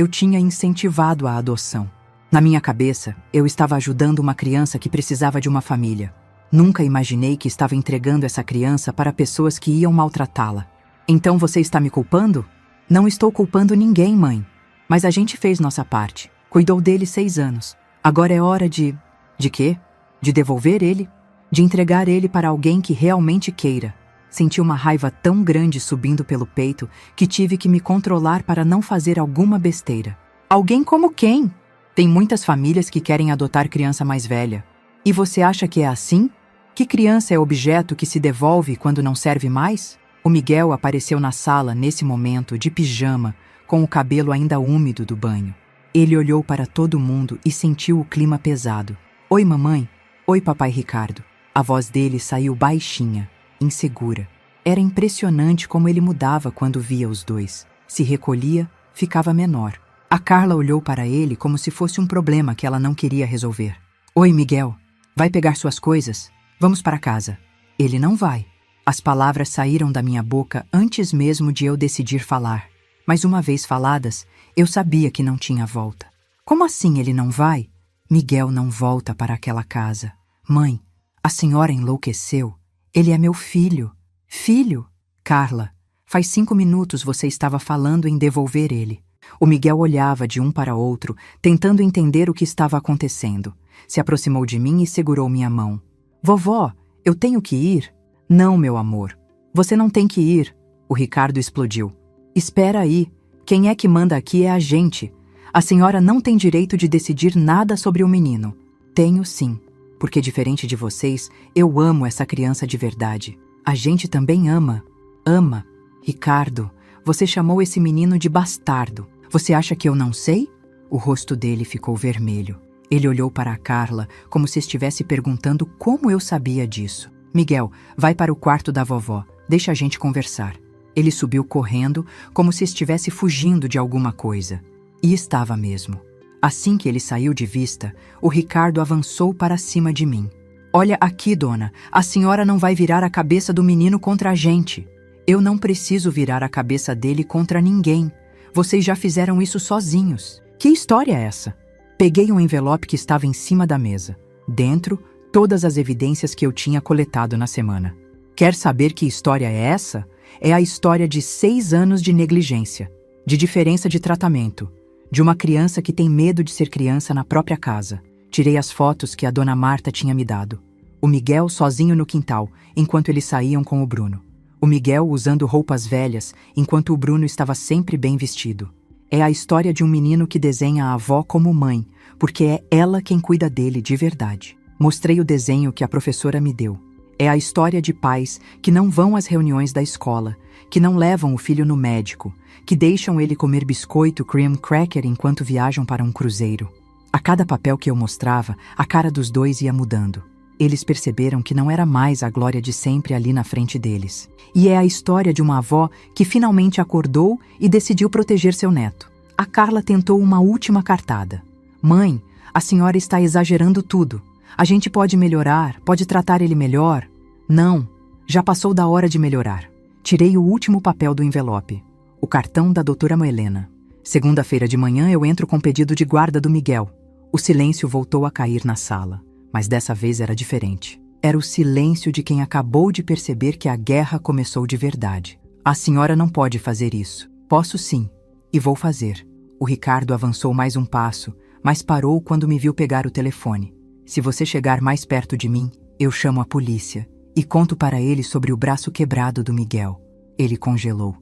tinha incentivado a adoção. Na minha cabeça, eu estava ajudando uma criança que precisava de uma família. Nunca imaginei que estava entregando essa criança para pessoas que iam maltratá-la. Então você está me culpando? Não estou culpando ninguém, mãe. Mas a gente fez nossa parte. Cuidou dele 6 anos. Agora é hora de... De quê? De devolver ele? De entregar ele para alguém que realmente queira. Senti uma raiva tão grande subindo pelo peito que tive que me controlar para não fazer alguma besteira. Alguém como quem? Tem muitas famílias que querem adotar criança mais velha. E você acha que é assim? Que criança é objeto que se devolve quando não serve mais? O Miguel apareceu na sala nesse momento, de pijama, com o cabelo ainda úmido do banho. Ele olhou para todo mundo e sentiu o clima pesado. Oi, mamãe. Oi, papai Ricardo. A voz dele saiu baixinha, insegura. Era impressionante como ele mudava quando via os dois. Se recolhia, ficava menor. A Carla olhou para ele como se fosse um problema que ela não queria resolver. Oi, Miguel. Vai pegar suas coisas? Vamos para casa. Ele não vai. As palavras saíram da minha boca antes mesmo de eu decidir falar. Mas uma vez faladas, eu sabia que não tinha volta. Como assim ele não vai? Miguel não volta para aquela casa. Mãe, a senhora enlouqueceu. Ele é meu filho. Filho? Carla, faz 5 minutos você estava falando em devolver ele. O Miguel olhava de um para outro, tentando entender o que estava acontecendo. Se aproximou de mim e segurou minha mão. Vovó, eu tenho que ir? Não, meu amor. Você não tem que ir. O Ricardo explodiu. Espera aí. Quem é que manda aqui é a gente. A senhora não tem direito de decidir nada sobre o menino. Tenho sim. Porque diferente de vocês, eu amo essa criança de verdade. A gente também ama. Ama. Ricardo, você chamou esse menino de bastardo. Você acha que eu não sei? O rosto dele ficou vermelho. Ele olhou para a Carla como se estivesse perguntando como eu sabia disso. Miguel, vai para o quarto da vovó. Deixa a gente conversar. Ele subiu correndo como se estivesse fugindo de alguma coisa. E estava mesmo. Assim que ele saiu de vista, o Ricardo avançou para cima de mim. Olha aqui, dona, a senhora não vai virar a cabeça do menino contra a gente. Eu não preciso virar a cabeça dele contra ninguém. Vocês já fizeram isso sozinhos. Que história é essa? Peguei um envelope que estava em cima da mesa. Dentro, todas as evidências que eu tinha coletado na semana. Quer saber que história é essa? É a história de 6 anos de negligência, de diferença de tratamento, de uma criança que tem medo de ser criança na própria casa. Tirei as fotos que a dona Marta tinha me dado. O Miguel sozinho no quintal, enquanto eles saíam com o Bruno. O Miguel usando roupas velhas, enquanto o Bruno estava sempre bem vestido. É a história de um menino que desenha a avó como mãe, porque é ela quem cuida dele de verdade. Mostrei o desenho que a professora me deu. É a história de pais que não vão às reuniões da escola, que não levam o filho no médico, que deixam ele comer biscoito cream cracker enquanto viajam para um cruzeiro. A cada papel que eu mostrava, a cara dos dois ia mudando. Eles perceberam que não era mais a Glória de sempre ali na frente deles. E é a história de uma avó que finalmente acordou e decidiu proteger seu neto. A Carla tentou uma última cartada. Mãe, a senhora está exagerando tudo. A gente pode melhorar, pode tratar ele melhor. Não, já passou da hora de melhorar. Tirei o último papel do envelope. O cartão da doutora Moelena. Segunda-feira de manhã eu entro com pedido de guarda do Miguel. O silêncio voltou a cair na sala. Mas dessa vez era diferente. Era o silêncio de quem acabou de perceber que a guerra começou de verdade. A senhora não pode fazer isso. Posso sim. E vou fazer. O Ricardo avançou mais um passo, mas parou quando me viu pegar o telefone. Se você chegar mais perto de mim, eu chamo a polícia e conto para ele sobre o braço quebrado do Miguel. Ele congelou.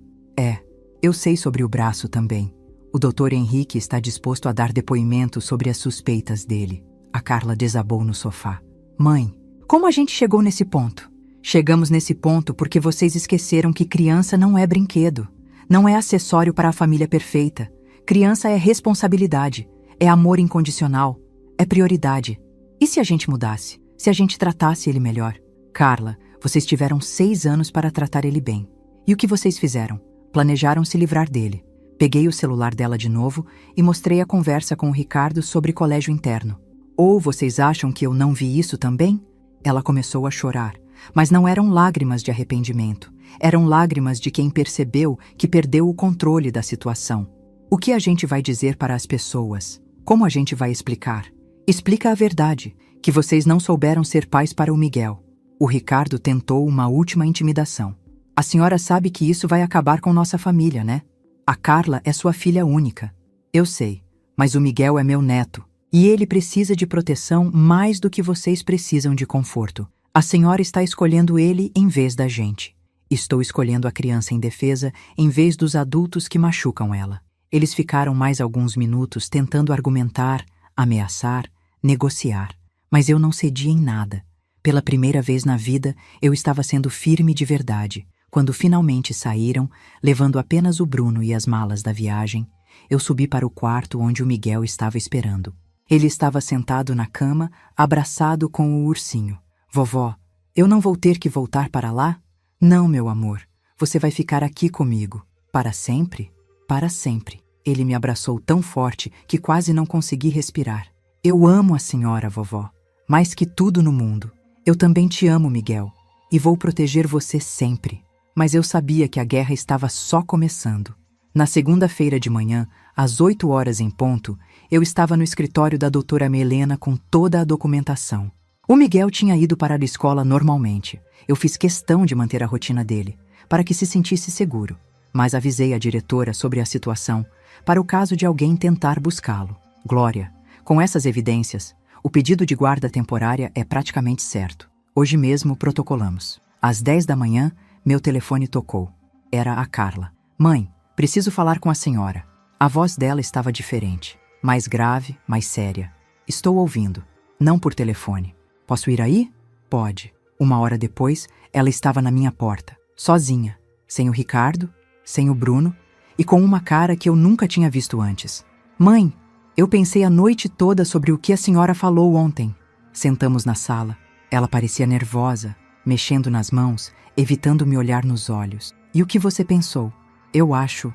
Eu sei sobre o braço também. O Dr. Henrique está disposto a dar depoimento sobre as suspeitas dele. A Carla desabou no sofá. Mãe, como a gente chegou nesse ponto? Chegamos nesse ponto porque vocês esqueceram que criança não é brinquedo. Não é acessório para a família perfeita. Criança é responsabilidade. É amor incondicional. É prioridade. E se a gente mudasse? Se a gente tratasse ele melhor? Carla, vocês tiveram 6 anos para tratar ele bem. E o que vocês fizeram? Planejaram se livrar dele. Peguei o celular dela de novo e mostrei a conversa com o Ricardo sobre colégio interno. Ou vocês acham que eu não vi isso também? Ela começou a chorar, mas não eram lágrimas de arrependimento. Eram lágrimas de quem percebeu que perdeu o controle da situação. O que a gente vai dizer para as pessoas? Como a gente vai explicar? Explica a verdade, que vocês não souberam ser pais para o Miguel. O Ricardo tentou uma última intimidação. A senhora sabe que isso vai acabar com nossa família, né? A Carla é sua filha única. Eu sei, mas o Miguel é meu neto. E ele precisa de proteção mais do que vocês precisam de conforto. A senhora está escolhendo ele em vez da gente. Estou escolhendo a criança indefesa em vez dos adultos que machucam ela. Eles ficaram mais alguns minutos tentando argumentar, ameaçar, negociar. Mas eu não cedi em nada. Pela primeira vez na vida, eu estava sendo firme de verdade. Quando finalmente saíram, levando apenas o Bruno e as malas da viagem, eu subi para o quarto onde o Miguel estava esperando. Ele estava sentado na cama, abraçado com o ursinho. Vovó, eu não vou ter que voltar para lá? Não, meu amor. Você vai ficar aqui comigo. Para sempre? Para sempre. Ele me abraçou tão forte que quase não consegui respirar. Eu amo a senhora, vovó. Mais que tudo no mundo. Eu também te amo, Miguel. E vou proteger você sempre. Mas eu sabia que a guerra estava só começando. Na segunda-feira de manhã, às 8 horas em ponto, eu estava no escritório da doutora Melena com toda a documentação. O Miguel tinha ido para a escola normalmente. Eu fiz questão de manter a rotina dele, para que se sentisse seguro. Mas avisei a diretora sobre a situação, para o caso de alguém tentar buscá-lo. Glória, com essas evidências, o pedido de guarda temporária é praticamente certo. Hoje mesmo protocolamos. Às 10 da manhã, meu telefone tocou. Era a Carla. Mãe, preciso falar com a senhora. A voz dela estava diferente. Mais grave, mais séria. Estou ouvindo. Não por telefone. Posso ir aí? Pode. 1 hora depois, ela estava na minha porta. Sozinha. Sem o Ricardo, sem o Bruno e com uma cara que eu nunca tinha visto antes. Mãe, eu pensei a noite toda sobre o que a senhora falou ontem. Sentamos na sala. Ela parecia nervosa, mexendo nas mãos, evitando me olhar nos olhos. E o que você pensou? Eu acho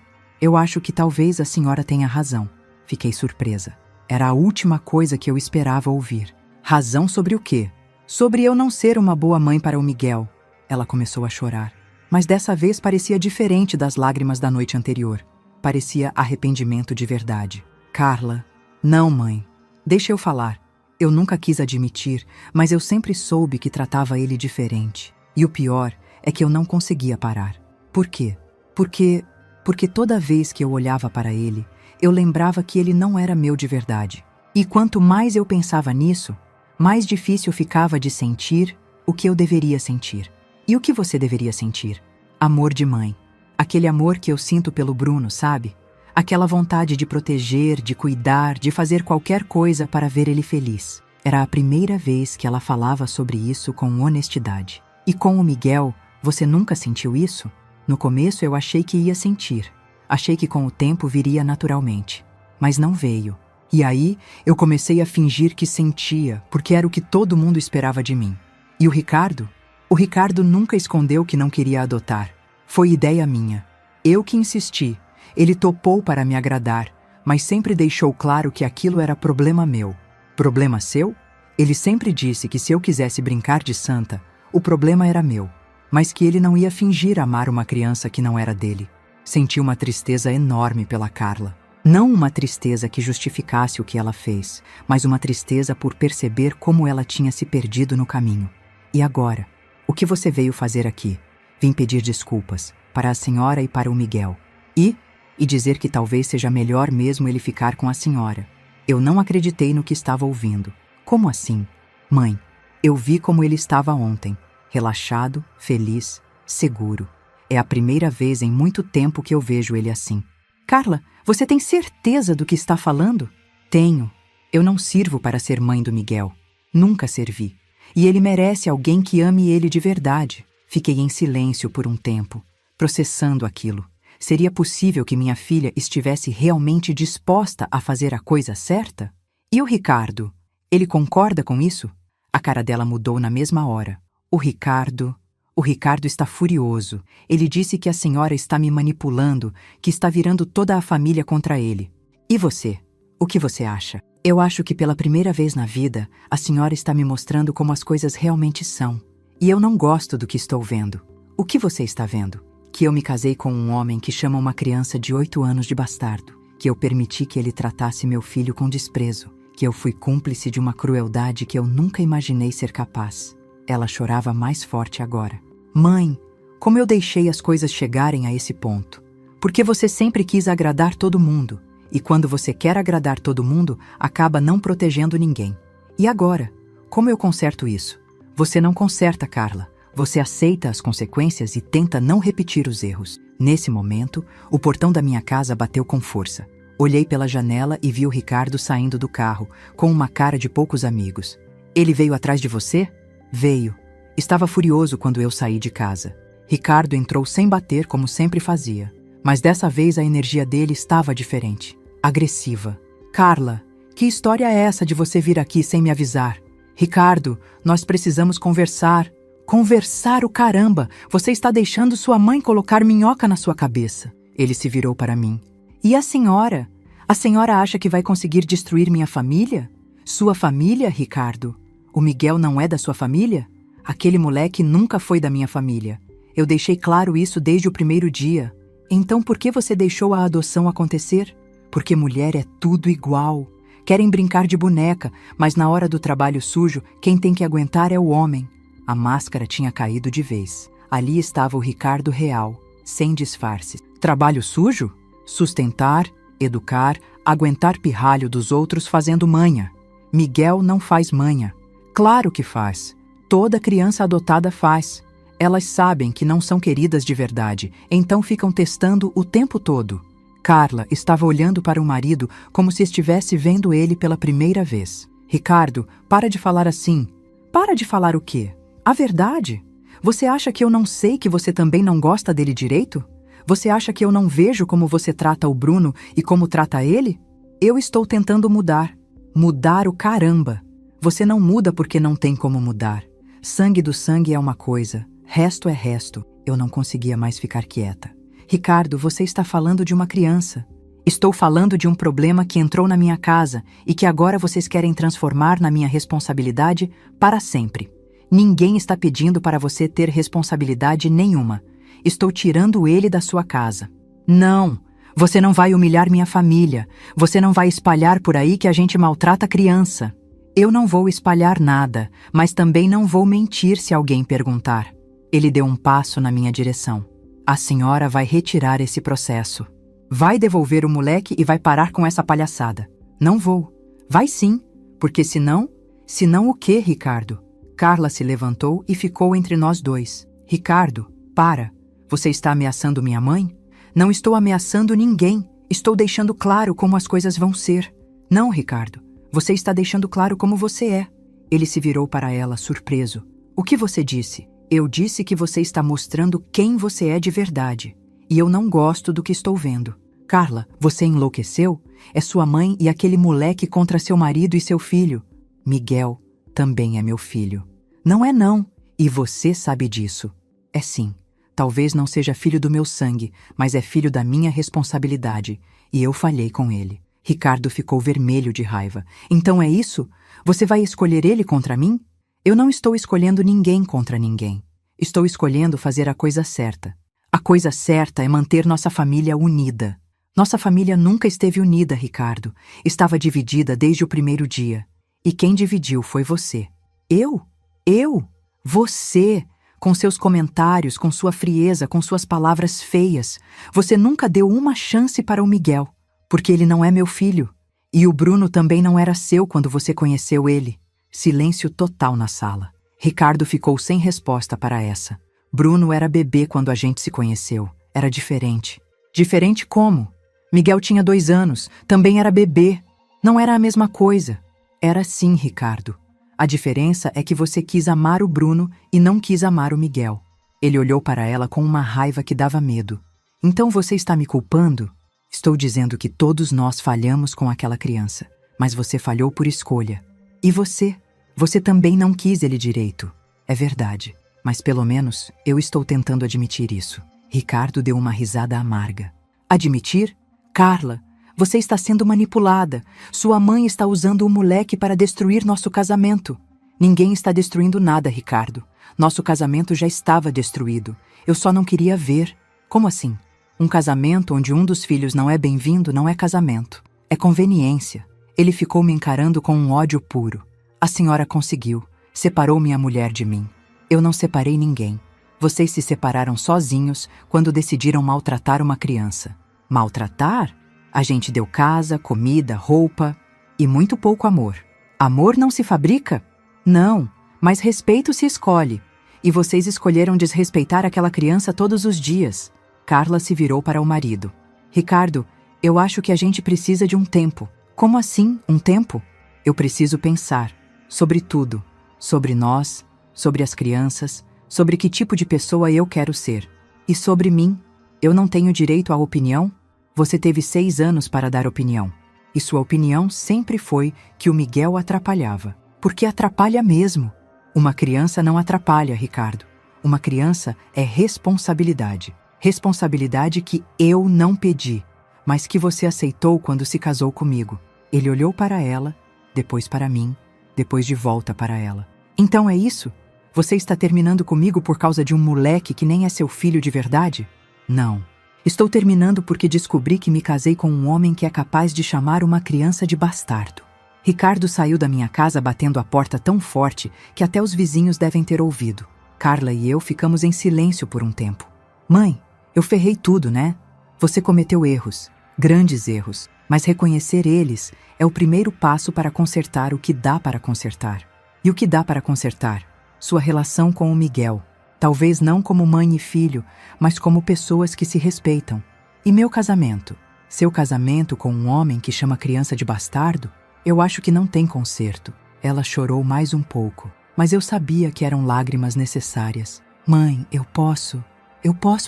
que talvez a senhora tenha razão. Fiquei surpresa. Era a última coisa que eu esperava ouvir. Razão sobre o quê? Sobre eu não ser uma boa mãe para o Miguel. Ela começou a chorar. Mas dessa vez parecia diferente das lágrimas da noite anterior. Parecia arrependimento de verdade. Carla, não, mãe. Deixa eu falar. Eu nunca quis admitir, mas eu sempre soube que tratava ele diferente. E o pior é que eu não conseguia parar. Por quê? Porque toda vez que eu olhava para ele, eu lembrava que ele não era meu de verdade. E quanto mais eu pensava nisso, mais difícil ficava de sentir o que eu deveria sentir. E o que você deveria sentir? Amor de mãe. Aquele amor que eu sinto pelo Bruno, sabe? Aquela vontade de proteger, de cuidar, de fazer qualquer coisa para ver ele feliz. Era a primeira vez que ela falava sobre isso com honestidade. E com o Miguel, você nunca sentiu isso? No começo eu achei que ia sentir. Achei que com o tempo viria naturalmente. Mas não veio. E aí eu comecei a fingir que sentia, porque era o que todo mundo esperava de mim. E o Ricardo? O Ricardo nunca escondeu que não queria adotar. Foi ideia minha. Eu que insisti. Ele topou para me agradar, mas sempre deixou claro que aquilo era problema meu. Problema seu? Ele sempre disse que se eu quisesse brincar de santa, o problema era meu, mas que ele não ia fingir amar uma criança que não era dele. Senti uma tristeza enorme pela Carla. Não uma tristeza que justificasse o que ela fez, mas uma tristeza por perceber como ela tinha se perdido no caminho. E agora? O que você veio fazer aqui? Vim pedir desculpas, para a senhora e para o Miguel. E dizer que talvez seja melhor mesmo ele ficar com a senhora. Eu não acreditei no que estava ouvindo. Como assim? Mãe, eu vi como ele estava ontem. Relaxado, feliz, seguro. É a primeira vez em muito tempo que eu vejo ele assim. Carla, você tem certeza do que está falando? Tenho. Eu não sirvo para ser mãe do Miguel. Nunca servi. E ele merece alguém que ame ele de verdade. Fiquei em silêncio por um tempo, processando aquilo. Seria possível que minha filha estivesse realmente disposta a fazer a coisa certa? E o Ricardo? Ele concorda com isso? A cara dela mudou na mesma hora. O Ricardo O Ricardo está furioso. Ele disse que a senhora está me manipulando, que está virando toda a família contra ele. E você? O que você acha? Eu acho que pela primeira vez na vida, a senhora está me mostrando como as coisas realmente são. E eu não gosto do que estou vendo. O que você está vendo? Que eu me casei com um homem que chama uma criança de 8 anos de bastardo. Que eu permiti que ele tratasse meu filho com desprezo. Que eu fui cúmplice de uma crueldade que eu nunca imaginei ser capaz. Ela chorava mais forte agora. Mãe, como eu deixei as coisas chegarem a esse ponto? Porque você sempre quis agradar todo mundo. E quando você quer agradar todo mundo, acaba não protegendo ninguém. E agora? Como eu conserto isso? Você não conserta, Carla. Você aceita as consequências e tenta não repetir os erros. Nesse momento, o portão da minha casa bateu com força. Olhei pela janela e vi o Ricardo saindo do carro, com uma cara de poucos amigos. Ele veio atrás de você? Veio. Estava furioso quando eu saí de casa. Ricardo entrou sem bater, como sempre fazia. Mas dessa vez a energia dele estava diferente. Agressiva. Carla, que história é essa de você vir aqui sem me avisar? Ricardo, nós precisamos conversar. Conversar o caramba! Você está deixando sua mãe colocar minhoca na sua cabeça. Ele se virou para mim. E a senhora? A senhora acha que vai conseguir destruir minha família? Sua família, Ricardo? O Miguel não é da sua família? Aquele moleque nunca foi da minha família. Eu deixei claro isso desde o primeiro dia. Então por que você deixou a adoção acontecer? Porque mulher é tudo igual. Querem brincar de boneca, mas na hora do trabalho sujo, quem tem que aguentar é o homem. A máscara tinha caído de vez. Ali estava o Ricardo real, sem disfarces. Trabalho sujo? Sustentar, educar, aguentar pirralho dos outros fazendo manha. Miguel não faz manha. Claro que faz. Toda criança adotada faz. Elas sabem que não são queridas de verdade, então ficam testando o tempo todo. Carla estava olhando para o marido como se estivesse vendo ele pela primeira vez. Ricardo, para de falar assim. Para de falar o quê? A verdade? Você acha que eu não sei que você também não gosta dele direito? Você acha que eu não vejo como você trata o Bruno e como trata ele? Eu estou tentando mudar. Mudar o caramba! Você não muda porque não tem como mudar. Sangue do sangue é uma coisa, resto é resto. Eu não conseguia mais ficar quieta. Ricardo, você está falando de uma criança. Estou falando de um problema que entrou na minha casa e que agora vocês querem transformar na minha responsabilidade para sempre. Ninguém está pedindo para você ter responsabilidade nenhuma. Estou tirando ele da sua casa. Não, você não vai humilhar minha família. Você não vai espalhar por aí que a gente maltrata a criança. Eu não vou espalhar nada, mas também não vou mentir se alguém perguntar. Ele deu um passo na minha direção. A senhora vai retirar esse processo. Vai devolver o moleque e vai parar com essa palhaçada. Não vou. Vai sim, porque senão... Senão o quê, Ricardo? Carla se levantou e ficou entre nós dois. Ricardo, para. Você está ameaçando minha mãe? Não estou ameaçando ninguém. Estou deixando claro como as coisas vão ser. Não, Ricardo. Você está deixando claro como você é. Ele se virou para ela, surpreso. O que você disse? Eu disse que você está mostrando quem você é de verdade. E eu não gosto do que estou vendo. Carla, você enlouqueceu? É sua mãe e aquele moleque contra seu marido e seu filho. Miguel também é meu filho. Não é não. E você sabe disso. É sim. Talvez não seja filho do meu sangue, mas é filho da minha responsabilidade. E eu falhei com ele. Ricardo ficou vermelho de raiva. Então é isso? Você vai escolher ele contra mim? Eu não estou escolhendo ninguém contra ninguém. Estou escolhendo fazer a coisa certa. A coisa certa é manter nossa família unida. Nossa família nunca esteve unida, Ricardo. Estava dividida desde o primeiro dia. E quem dividiu foi você. Eu? Eu? Você? Com seus comentários, com sua frieza, com suas palavras feias. Você nunca deu uma chance para o Miguel. Porque ele não é meu filho. E o Bruno também não era seu quando você conheceu ele. Silêncio total na sala. Ricardo ficou sem resposta para essa. Bruno era bebê quando a gente se conheceu. Era diferente. Diferente como? Miguel tinha 2 anos. Também era bebê. Não era a mesma coisa. Era sim, Ricardo. A diferença é que você quis amar o Bruno e não quis amar o Miguel. Ele olhou para ela com uma raiva que dava medo. Então você está me culpando? Estou dizendo que todos nós falhamos com aquela criança, mas você falhou por escolha. E você? Você também não quis ele direito. É verdade. Mas pelo menos eu estou tentando admitir isso. Ricardo deu uma risada amarga. Admitir? Carla, você está sendo manipulada. Sua mãe está usando o moleque para destruir nosso casamento. Ninguém está destruindo nada, Ricardo. Nosso casamento já estava destruído. Eu só não queria ver. Como assim? Um casamento onde um dos filhos não é bem-vindo não é casamento. É conveniência. Ele ficou me encarando com um ódio puro. A senhora conseguiu. Separou minha mulher de mim. Eu não separei ninguém. Vocês se separaram sozinhos quando decidiram maltratar uma criança. Maltratar? A gente deu casa, comida, roupa e muito pouco amor. Amor não se fabrica? Não, mas respeito se escolhe. E vocês escolheram desrespeitar aquela criança todos os dias. Carla se virou para o marido. Ricardo, eu acho que a gente precisa de um tempo. Como assim, um tempo? Eu preciso pensar. Sobre tudo. Sobre nós, sobre as crianças, sobre que tipo de pessoa eu quero ser. E sobre mim. Eu não tenho direito à opinião? Você teve 6 anos para dar opinião. E sua opinião sempre foi que o Miguel atrapalhava. Porque atrapalha mesmo. Uma criança não atrapalha, Ricardo. Uma criança é responsabilidade. Responsabilidade que eu não pedi, mas que você aceitou quando se casou comigo. Ele olhou para ela, depois para mim, depois de volta para ela. Então é isso? Você está terminando comigo por causa de um moleque que nem é seu filho de verdade? Não. Estou terminando porque descobri que me casei com um homem que é capaz de chamar uma criança de bastardo. Ricardo saiu da minha casa batendo a porta tão forte que até os vizinhos devem ter ouvido. Carla e eu ficamos em silêncio por um tempo. Mãe, eu ferrei tudo, né? Você cometeu erros, grandes erros, mas reconhecer eles é o primeiro passo para consertar o que dá para consertar. E o que dá para consertar? Sua relação com o Miguel. Talvez não como mãe e filho, mas como pessoas que se respeitam. E meu casamento? Seu casamento com um homem que chama a criança de bastardo? Eu acho que não tem conserto. Ela chorou mais um pouco, mas eu sabia que eram lágrimas necessárias. Mãe, eu posso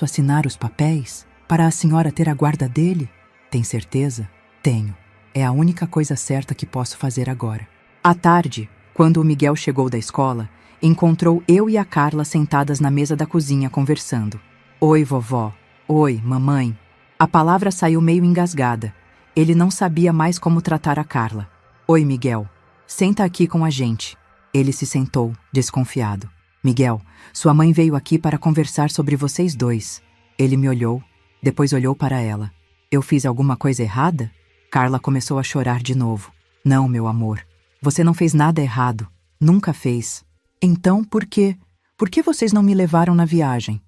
assinar os papéis para a senhora ter a guarda dele? Tem certeza? Tenho. É a única coisa certa que posso fazer agora. À tarde, quando o Miguel chegou da escola, encontrou eu e a Carla sentadas na mesa da cozinha conversando. Oi, vovó. Oi, mamãe. A palavra saiu meio engasgada. Ele não sabia mais como tratar a Carla. Oi, Miguel. Senta aqui com a gente. Ele se sentou, desconfiado. Miguel, sua mãe veio aqui para conversar sobre vocês dois. Ele me olhou, depois olhou para ela. Eu fiz alguma coisa errada? Carla começou a chorar de novo. Não, meu amor. Você não fez nada errado. Nunca fez. Então, por quê? Por que vocês não me levaram na viagem?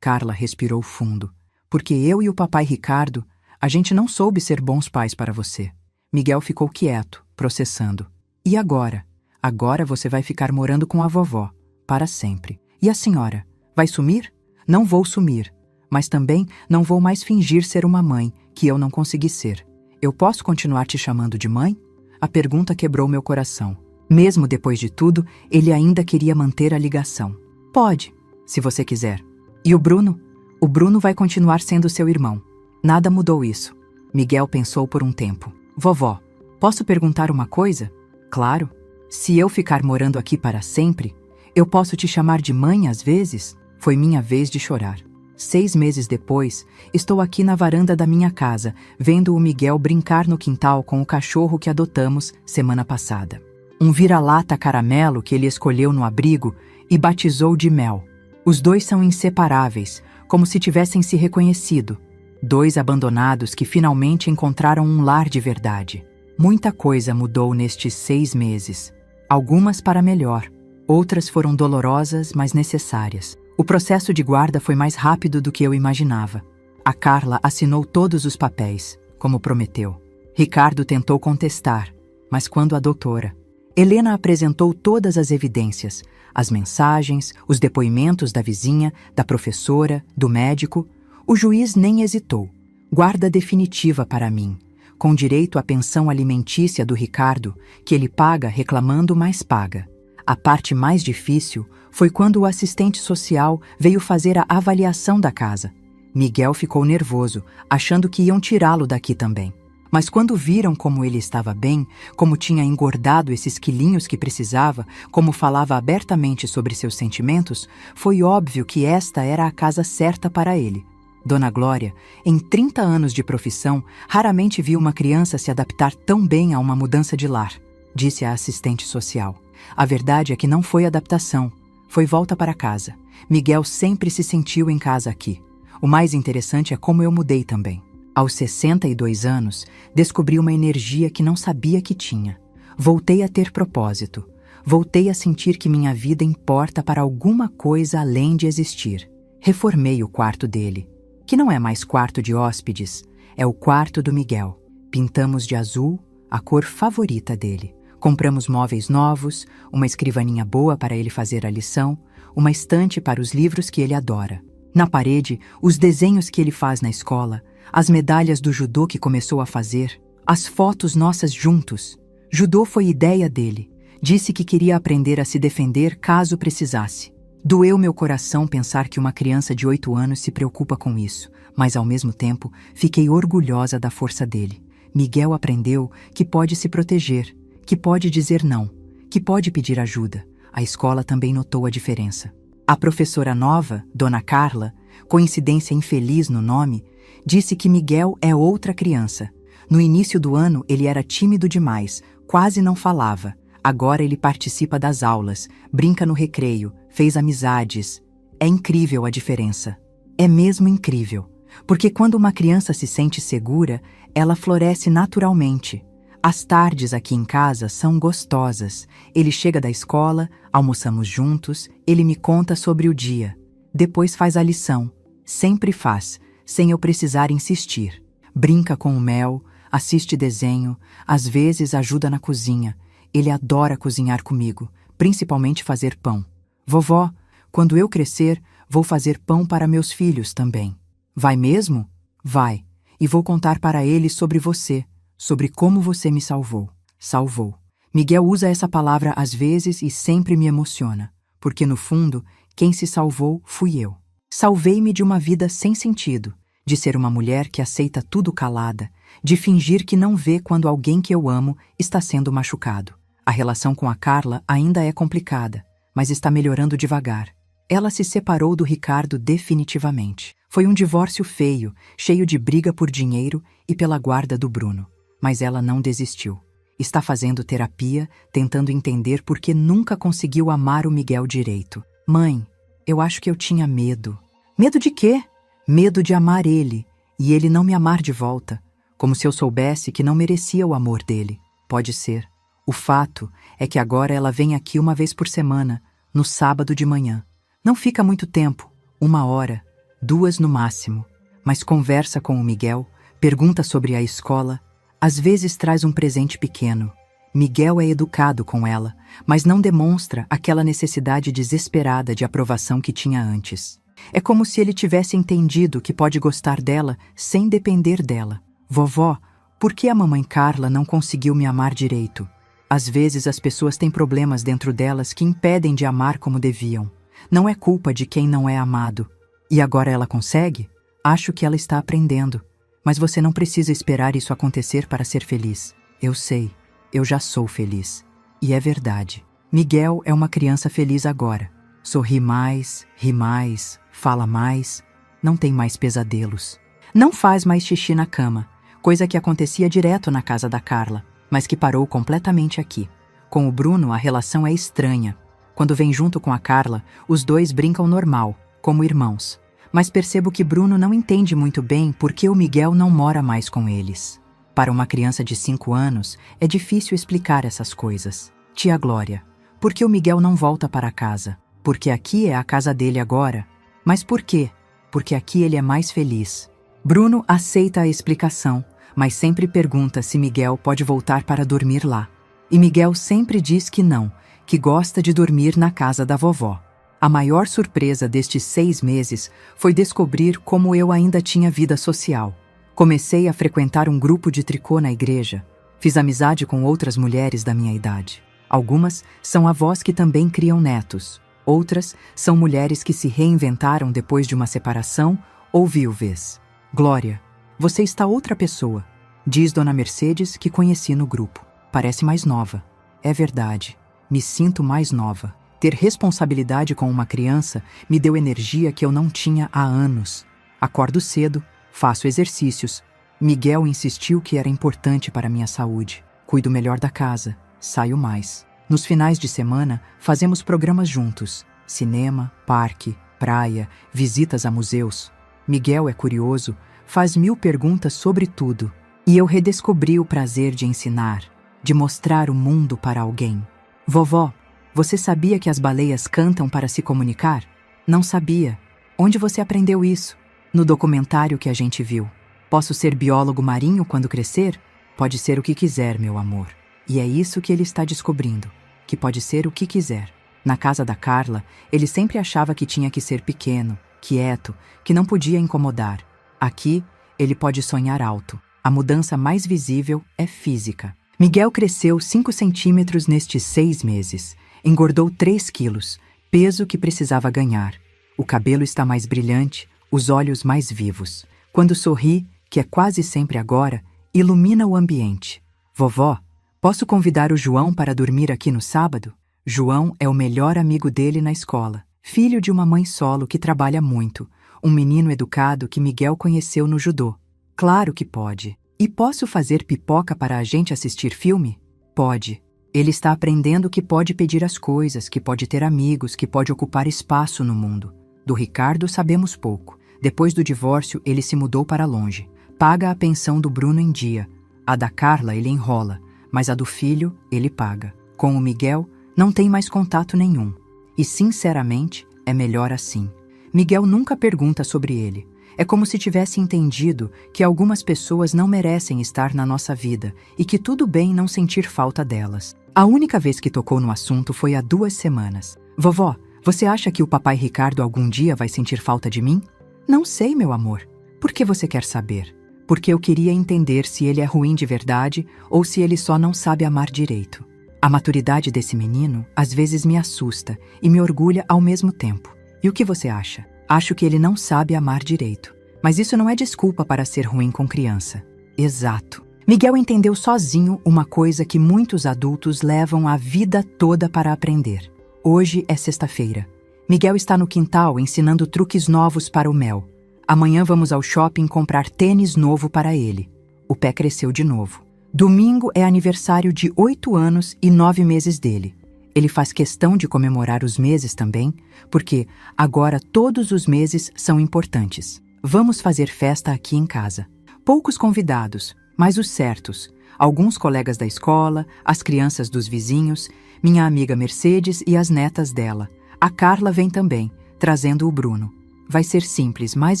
Carla respirou fundo. Porque eu e o papai Ricardo, a gente não soube ser bons pais para você. Miguel ficou quieto, processando. E agora? Agora você vai ficar morando com a vovó, para sempre. E a senhora? Vai sumir? Não vou sumir. Mas também não vou mais fingir ser uma mãe, que eu não consegui ser. Eu posso continuar te chamando de mãe? A pergunta quebrou meu coração. Mesmo depois de tudo, ele ainda queria manter a ligação. Pode, se você quiser. E o Bruno? O Bruno vai continuar sendo seu irmão. Nada mudou isso. Miguel pensou por um tempo. Vovó, posso perguntar uma coisa? Claro. Se eu ficar morando aqui para sempre, eu posso te chamar de mãe às vezes? Foi minha vez de chorar. 6 meses depois, estou aqui na varanda da minha casa, vendo o Miguel brincar no quintal com o cachorro que adotamos semana passada. Um vira-lata caramelo que ele escolheu no abrigo e batizou de Mel. Os dois são inseparáveis, como se tivessem se reconhecido. 2 abandonados que finalmente encontraram um lar de verdade. Muita coisa mudou nestes 6 meses. Algumas para melhor, outras foram dolorosas, mas necessárias. O processo de guarda foi mais rápido do que eu imaginava. A Carla assinou todos os papéis, como prometeu. Ricardo tentou contestar, mas quando a doutora Helena apresentou todas as evidências, as mensagens, os depoimentos da vizinha, da professora, do médico, o juiz nem hesitou. Guarda definitiva para mim, com direito à pensão alimentícia do Ricardo, que ele paga reclamando, mas paga. A parte mais difícil foi quando o assistente social veio fazer a avaliação da casa. Miguel ficou nervoso, achando que iam tirá-lo daqui também. Mas quando viram como ele estava bem, como tinha engordado esses quilinhos que precisava, como falava abertamente sobre seus sentimentos, foi óbvio que esta era a casa certa para ele. Dona Glória, em 30 anos de profissão, raramente viu uma criança se adaptar tão bem a uma mudança de lar, disse a assistente social. A verdade é que não foi adaptação, foi volta para casa. Miguel sempre se sentiu em casa aqui. O mais interessante é como eu mudei também. Aos 62 anos, descobri uma energia que não sabia que tinha. Voltei a ter propósito. Voltei a sentir que minha vida importa para alguma coisa além de existir. Reformei o quarto dele, que não é mais quarto de hóspedes, é o quarto do Miguel. Pintamos de azul, a cor favorita dele. Compramos móveis novos, uma escrivaninha boa para ele fazer a lição, uma estante para os livros que ele adora. Na parede, os desenhos que ele faz na escola, as medalhas do judô que começou a fazer, as fotos nossas juntos. Judô foi ideia dele. Disse que queria aprender a se defender caso precisasse. Doeu meu coração pensar que uma criança de 8 anos se preocupa com isso, mas ao mesmo tempo fiquei orgulhosa da força dele. Miguel aprendeu que pode se proteger, que pode dizer não, que pode pedir ajuda. A escola também notou a diferença. A professora nova, Dona Carla, coincidência infeliz no nome, disse que Miguel é outra criança. No início do ano ele era tímido demais, quase não falava. Agora ele participa das aulas, brinca no recreio, fez amizades. É incrível a diferença. É mesmo incrível. Porque quando uma criança se sente segura, ela floresce naturalmente. As tardes aqui em casa são gostosas. Ele chega da escola, almoçamos juntos, ele me conta sobre o dia. Depois faz a lição. Sempre faz, sem eu precisar insistir. Brinca com o mel, assiste desenho, às vezes ajuda na cozinha. Ele adora cozinhar comigo, principalmente fazer pão. Vovó, quando eu crescer, vou fazer pão para meus filhos também. Vai mesmo? Vai. E vou contar para eles sobre você, sobre como você me salvou. Salvou. Miguel usa essa palavra às vezes e sempre me emociona, porque no fundo, quem se salvou fui eu. Salvei-me de uma vida sem sentido, de ser uma mulher que aceita tudo calada, de fingir que não vê quando alguém que eu amo está sendo machucado. A relação com a Carla ainda é complicada, mas está melhorando devagar. Ela se separou do Ricardo definitivamente. Foi um divórcio feio, cheio de briga por dinheiro e pela guarda do Bruno. Mas ela não desistiu. Está fazendo terapia, tentando entender por que nunca conseguiu amar o Miguel direito. Mãe, eu acho que eu tinha medo. Medo de quê? Medo de amar ele, e ele não me amar de volta. Como se eu soubesse que não merecia o amor dele. Pode ser. O fato é que agora ela vem aqui uma vez por semana, no sábado de manhã. Não fica muito tempo, 1 hora, 2 no máximo. Mas conversa com o Miguel, pergunta sobre a escola, às vezes traz um presente pequeno. Miguel é educado com ela, mas não demonstra aquela necessidade desesperada de aprovação que tinha antes. É como se ele tivesse entendido que pode gostar dela sem depender dela. Vovó, por que a mamãe Carla não conseguiu me amar direito? Às vezes as pessoas têm problemas dentro delas que impedem de amar como deviam. Não é culpa de quem não é amado. E agora ela consegue? Acho que ela está aprendendo. Mas você não precisa esperar isso acontecer para ser feliz. Eu sei. Eu já sou feliz. E é verdade. Miguel é uma criança feliz agora. Sorri mais, ri mais, fala mais. Não tem mais pesadelos. Não faz mais xixi na cama, coisa que acontecia direto na casa da Carla, mas que parou completamente aqui. Com o Bruno, a relação é estranha. Quando vem junto com a Carla, os dois brincam normal, como irmãos. Mas percebo que Bruno não entende muito bem por que o Miguel não mora mais com eles. Para uma criança de 5 anos, é difícil explicar essas coisas. Tia Glória, por que o Miguel não volta para casa? Porque aqui é a casa dele agora. Mas por quê? Porque aqui ele é mais feliz. Bruno aceita a explicação, mas sempre pergunta se Miguel pode voltar para dormir lá. E Miguel sempre diz que não, que gosta de dormir na casa da vovó. A maior surpresa destes 6 meses foi descobrir como eu ainda tinha vida social. Comecei a frequentar um grupo de tricô na igreja. Fiz amizade com outras mulheres da minha idade. Algumas são avós que também criam netos. Outras são mulheres que se reinventaram depois de uma separação ou viúvez. Glória, você está outra pessoa. Diz Dona Mercedes que conheci no grupo. Parece mais nova. É verdade. Me sinto mais nova. Ter responsabilidade com uma criança me deu energia que eu não tinha há anos. Acordo cedo, faço exercícios. Miguel insistiu que era importante para minha saúde. Cuido melhor da casa, saio mais. Nos finais de semana, fazemos programas juntos. Cinema, parque, praia, visitas a museus. Miguel é curioso, faz 1000 perguntas sobre tudo. E eu redescobri o prazer de ensinar, de mostrar o mundo para alguém. Vovó, você sabia que as baleias cantam para se comunicar? Não sabia. Onde você aprendeu isso? No documentário que a gente viu. Posso ser biólogo marinho quando crescer? Pode ser o que quiser, meu amor. E é isso que ele está descobrindo, que pode ser o que quiser. Na casa da Carla, ele sempre achava que tinha que ser pequeno, quieto, que não podia incomodar. Aqui, ele pode sonhar alto. A mudança mais visível é física. Miguel cresceu 5 centímetros nestes 6 meses. Engordou 3 quilos, peso que precisava ganhar. O cabelo está mais brilhante, os olhos mais vivos. Quando sorri, que é quase sempre agora, ilumina o ambiente. Vovó, posso convidar o João para dormir aqui no sábado? João é o melhor amigo dele na escola. Filho de uma mãe solo que trabalha muito. Um menino educado que Miguel conheceu no judô. Claro que pode. E posso fazer pipoca para a gente assistir filme? Pode. Ele está aprendendo que pode pedir as coisas, que pode ter amigos, que pode ocupar espaço no mundo. Do Ricardo sabemos pouco. Depois do divórcio, ele se mudou para longe. Paga a pensão do Bruno em dia. A da Carla ele enrola, mas a do filho ele paga. Com o Miguel, não tem mais contato nenhum. E, sinceramente, é melhor assim. Miguel nunca pergunta sobre ele. É como se tivesse entendido que algumas pessoas não merecem estar na nossa vida e que tudo bem não sentir falta delas. A única vez que tocou no assunto foi há 2 semanas. Vovó, você acha que o papai Ricardo algum dia vai sentir falta de mim? Não sei, meu amor. Por que você quer saber? Porque eu queria entender se ele é ruim de verdade ou se ele só não sabe amar direito. A maturidade desse menino às vezes me assusta e me orgulha ao mesmo tempo. E o que você acha? Acho que ele não sabe amar direito. Mas isso não é desculpa para ser ruim com criança. Exato. Miguel entendeu sozinho uma coisa que muitos adultos levam a vida toda para aprender. Hoje é sexta-feira. Miguel está no quintal ensinando truques novos para o Mel. Amanhã vamos ao shopping comprar tênis novo para ele. O pé cresceu de novo. Domingo é aniversário de 8 anos e 9 meses dele. Ele faz questão de comemorar os meses também, porque agora todos os meses são importantes. Vamos fazer festa aqui em casa. Poucos convidados, mas os certos. Alguns colegas da escola, as crianças dos vizinhos, minha amiga Mercedes e as netas dela. A Carla vem também, trazendo o Bruno. Vai ser simples, mas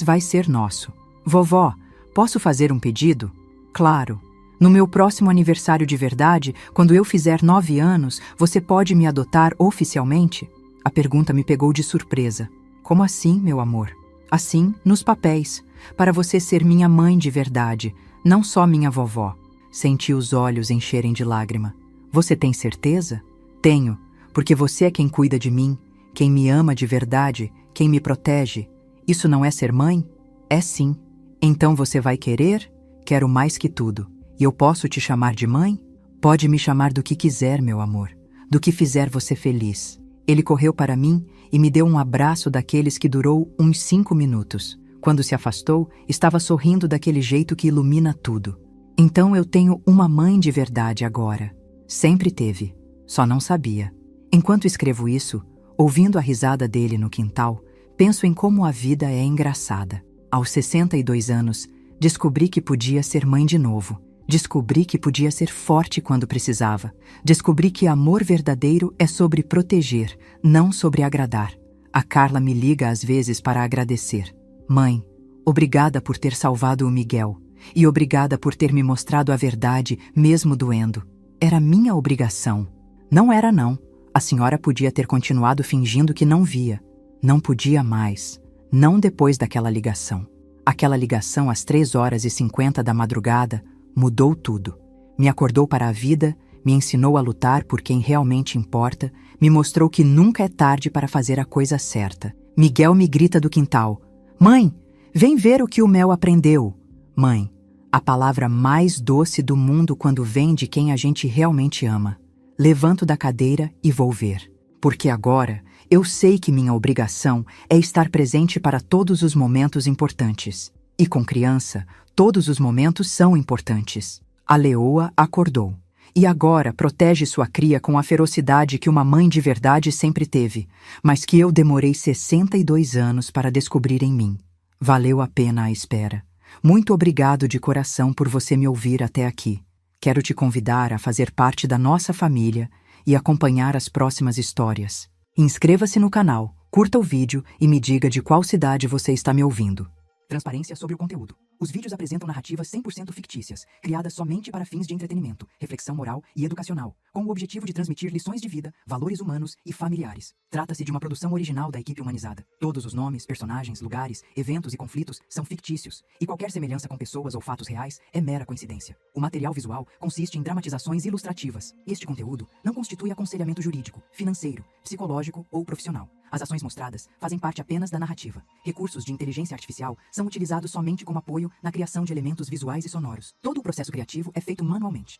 vai ser nosso. Vovó, posso fazer um pedido? Claro. No meu próximo aniversário de verdade, quando eu fizer 9 anos, você pode me adotar oficialmente? A pergunta me pegou de surpresa. Como assim, meu amor? Assim, nos papéis, para você ser minha mãe de verdade, não só minha vovó. Senti os olhos encherem de lágrima. Você tem certeza? Tenho, porque você é quem cuida de mim, quem me ama de verdade, quem me protege. Isso não é ser mãe? É sim. Então você vai querer? Quero mais que tudo. E eu posso te chamar de mãe? Pode me chamar do que quiser, meu amor. Do que fizer você feliz. Ele correu para mim e me deu um abraço daqueles que durou uns 5 minutos. Quando se afastou, estava sorrindo daquele jeito que ilumina tudo. Então eu tenho uma mãe de verdade agora. Sempre teve. Só não sabia. Enquanto escrevo isso, ouvindo a risada dele no quintal, penso em como a vida é engraçada. Aos 62 anos, descobri que podia ser mãe de novo. Descobri que podia ser forte quando precisava. Descobri que amor verdadeiro é sobre proteger, não sobre agradar. A Carla me liga às vezes para agradecer. Mãe, obrigada por ter salvado o Miguel. E obrigada por ter me mostrado a verdade, mesmo doendo. Era minha obrigação. Não era não. A senhora podia ter continuado fingindo que não via. Não podia mais. Não depois daquela ligação. Aquela ligação às 3h50 da madrugada mudou tudo. Me acordou para a vida, me ensinou a lutar por quem realmente importa, me mostrou que nunca é tarde para fazer a coisa certa. Miguel me grita do quintal. Mãe, vem ver o que o Mel aprendeu. Mãe, A palavra mais doce do mundo quando vem de quem a gente realmente ama. Levanto da cadeira e vou ver. Porque agora eu sei que minha obrigação é estar presente para todos os momentos importantes. E com criança, todos os momentos são importantes. A leoa acordou. E agora protege sua cria com a ferocidade que uma mãe de verdade sempre teve, mas que eu demorei 62 anos para descobrir em mim. Valeu a pena a espera. Muito obrigado de coração por você me ouvir até aqui. Quero te convidar a fazer parte da nossa família e acompanhar as próximas histórias. Inscreva-se no canal, curta o vídeo e me diga de qual cidade você está me ouvindo. Transparência sobre o conteúdo. Os vídeos apresentam narrativas 100% fictícias, criadas somente para fins de entretenimento, reflexão moral e educacional, com o objetivo de transmitir lições de vida, valores humanos e familiares. Trata-se de uma produção original da equipe humanizada. Todos os nomes, personagens, lugares, eventos e conflitos são fictícios, e qualquer semelhança com pessoas ou fatos reais é mera coincidência. O material visual consiste em dramatizações ilustrativas. Este conteúdo não constitui aconselhamento jurídico, financeiro, psicológico ou profissional. As ações mostradas fazem parte apenas da narrativa. Recursos de inteligência artificial são utilizados somente como apoio na criação de elementos visuais e sonoros. Todo o processo criativo é feito manualmente.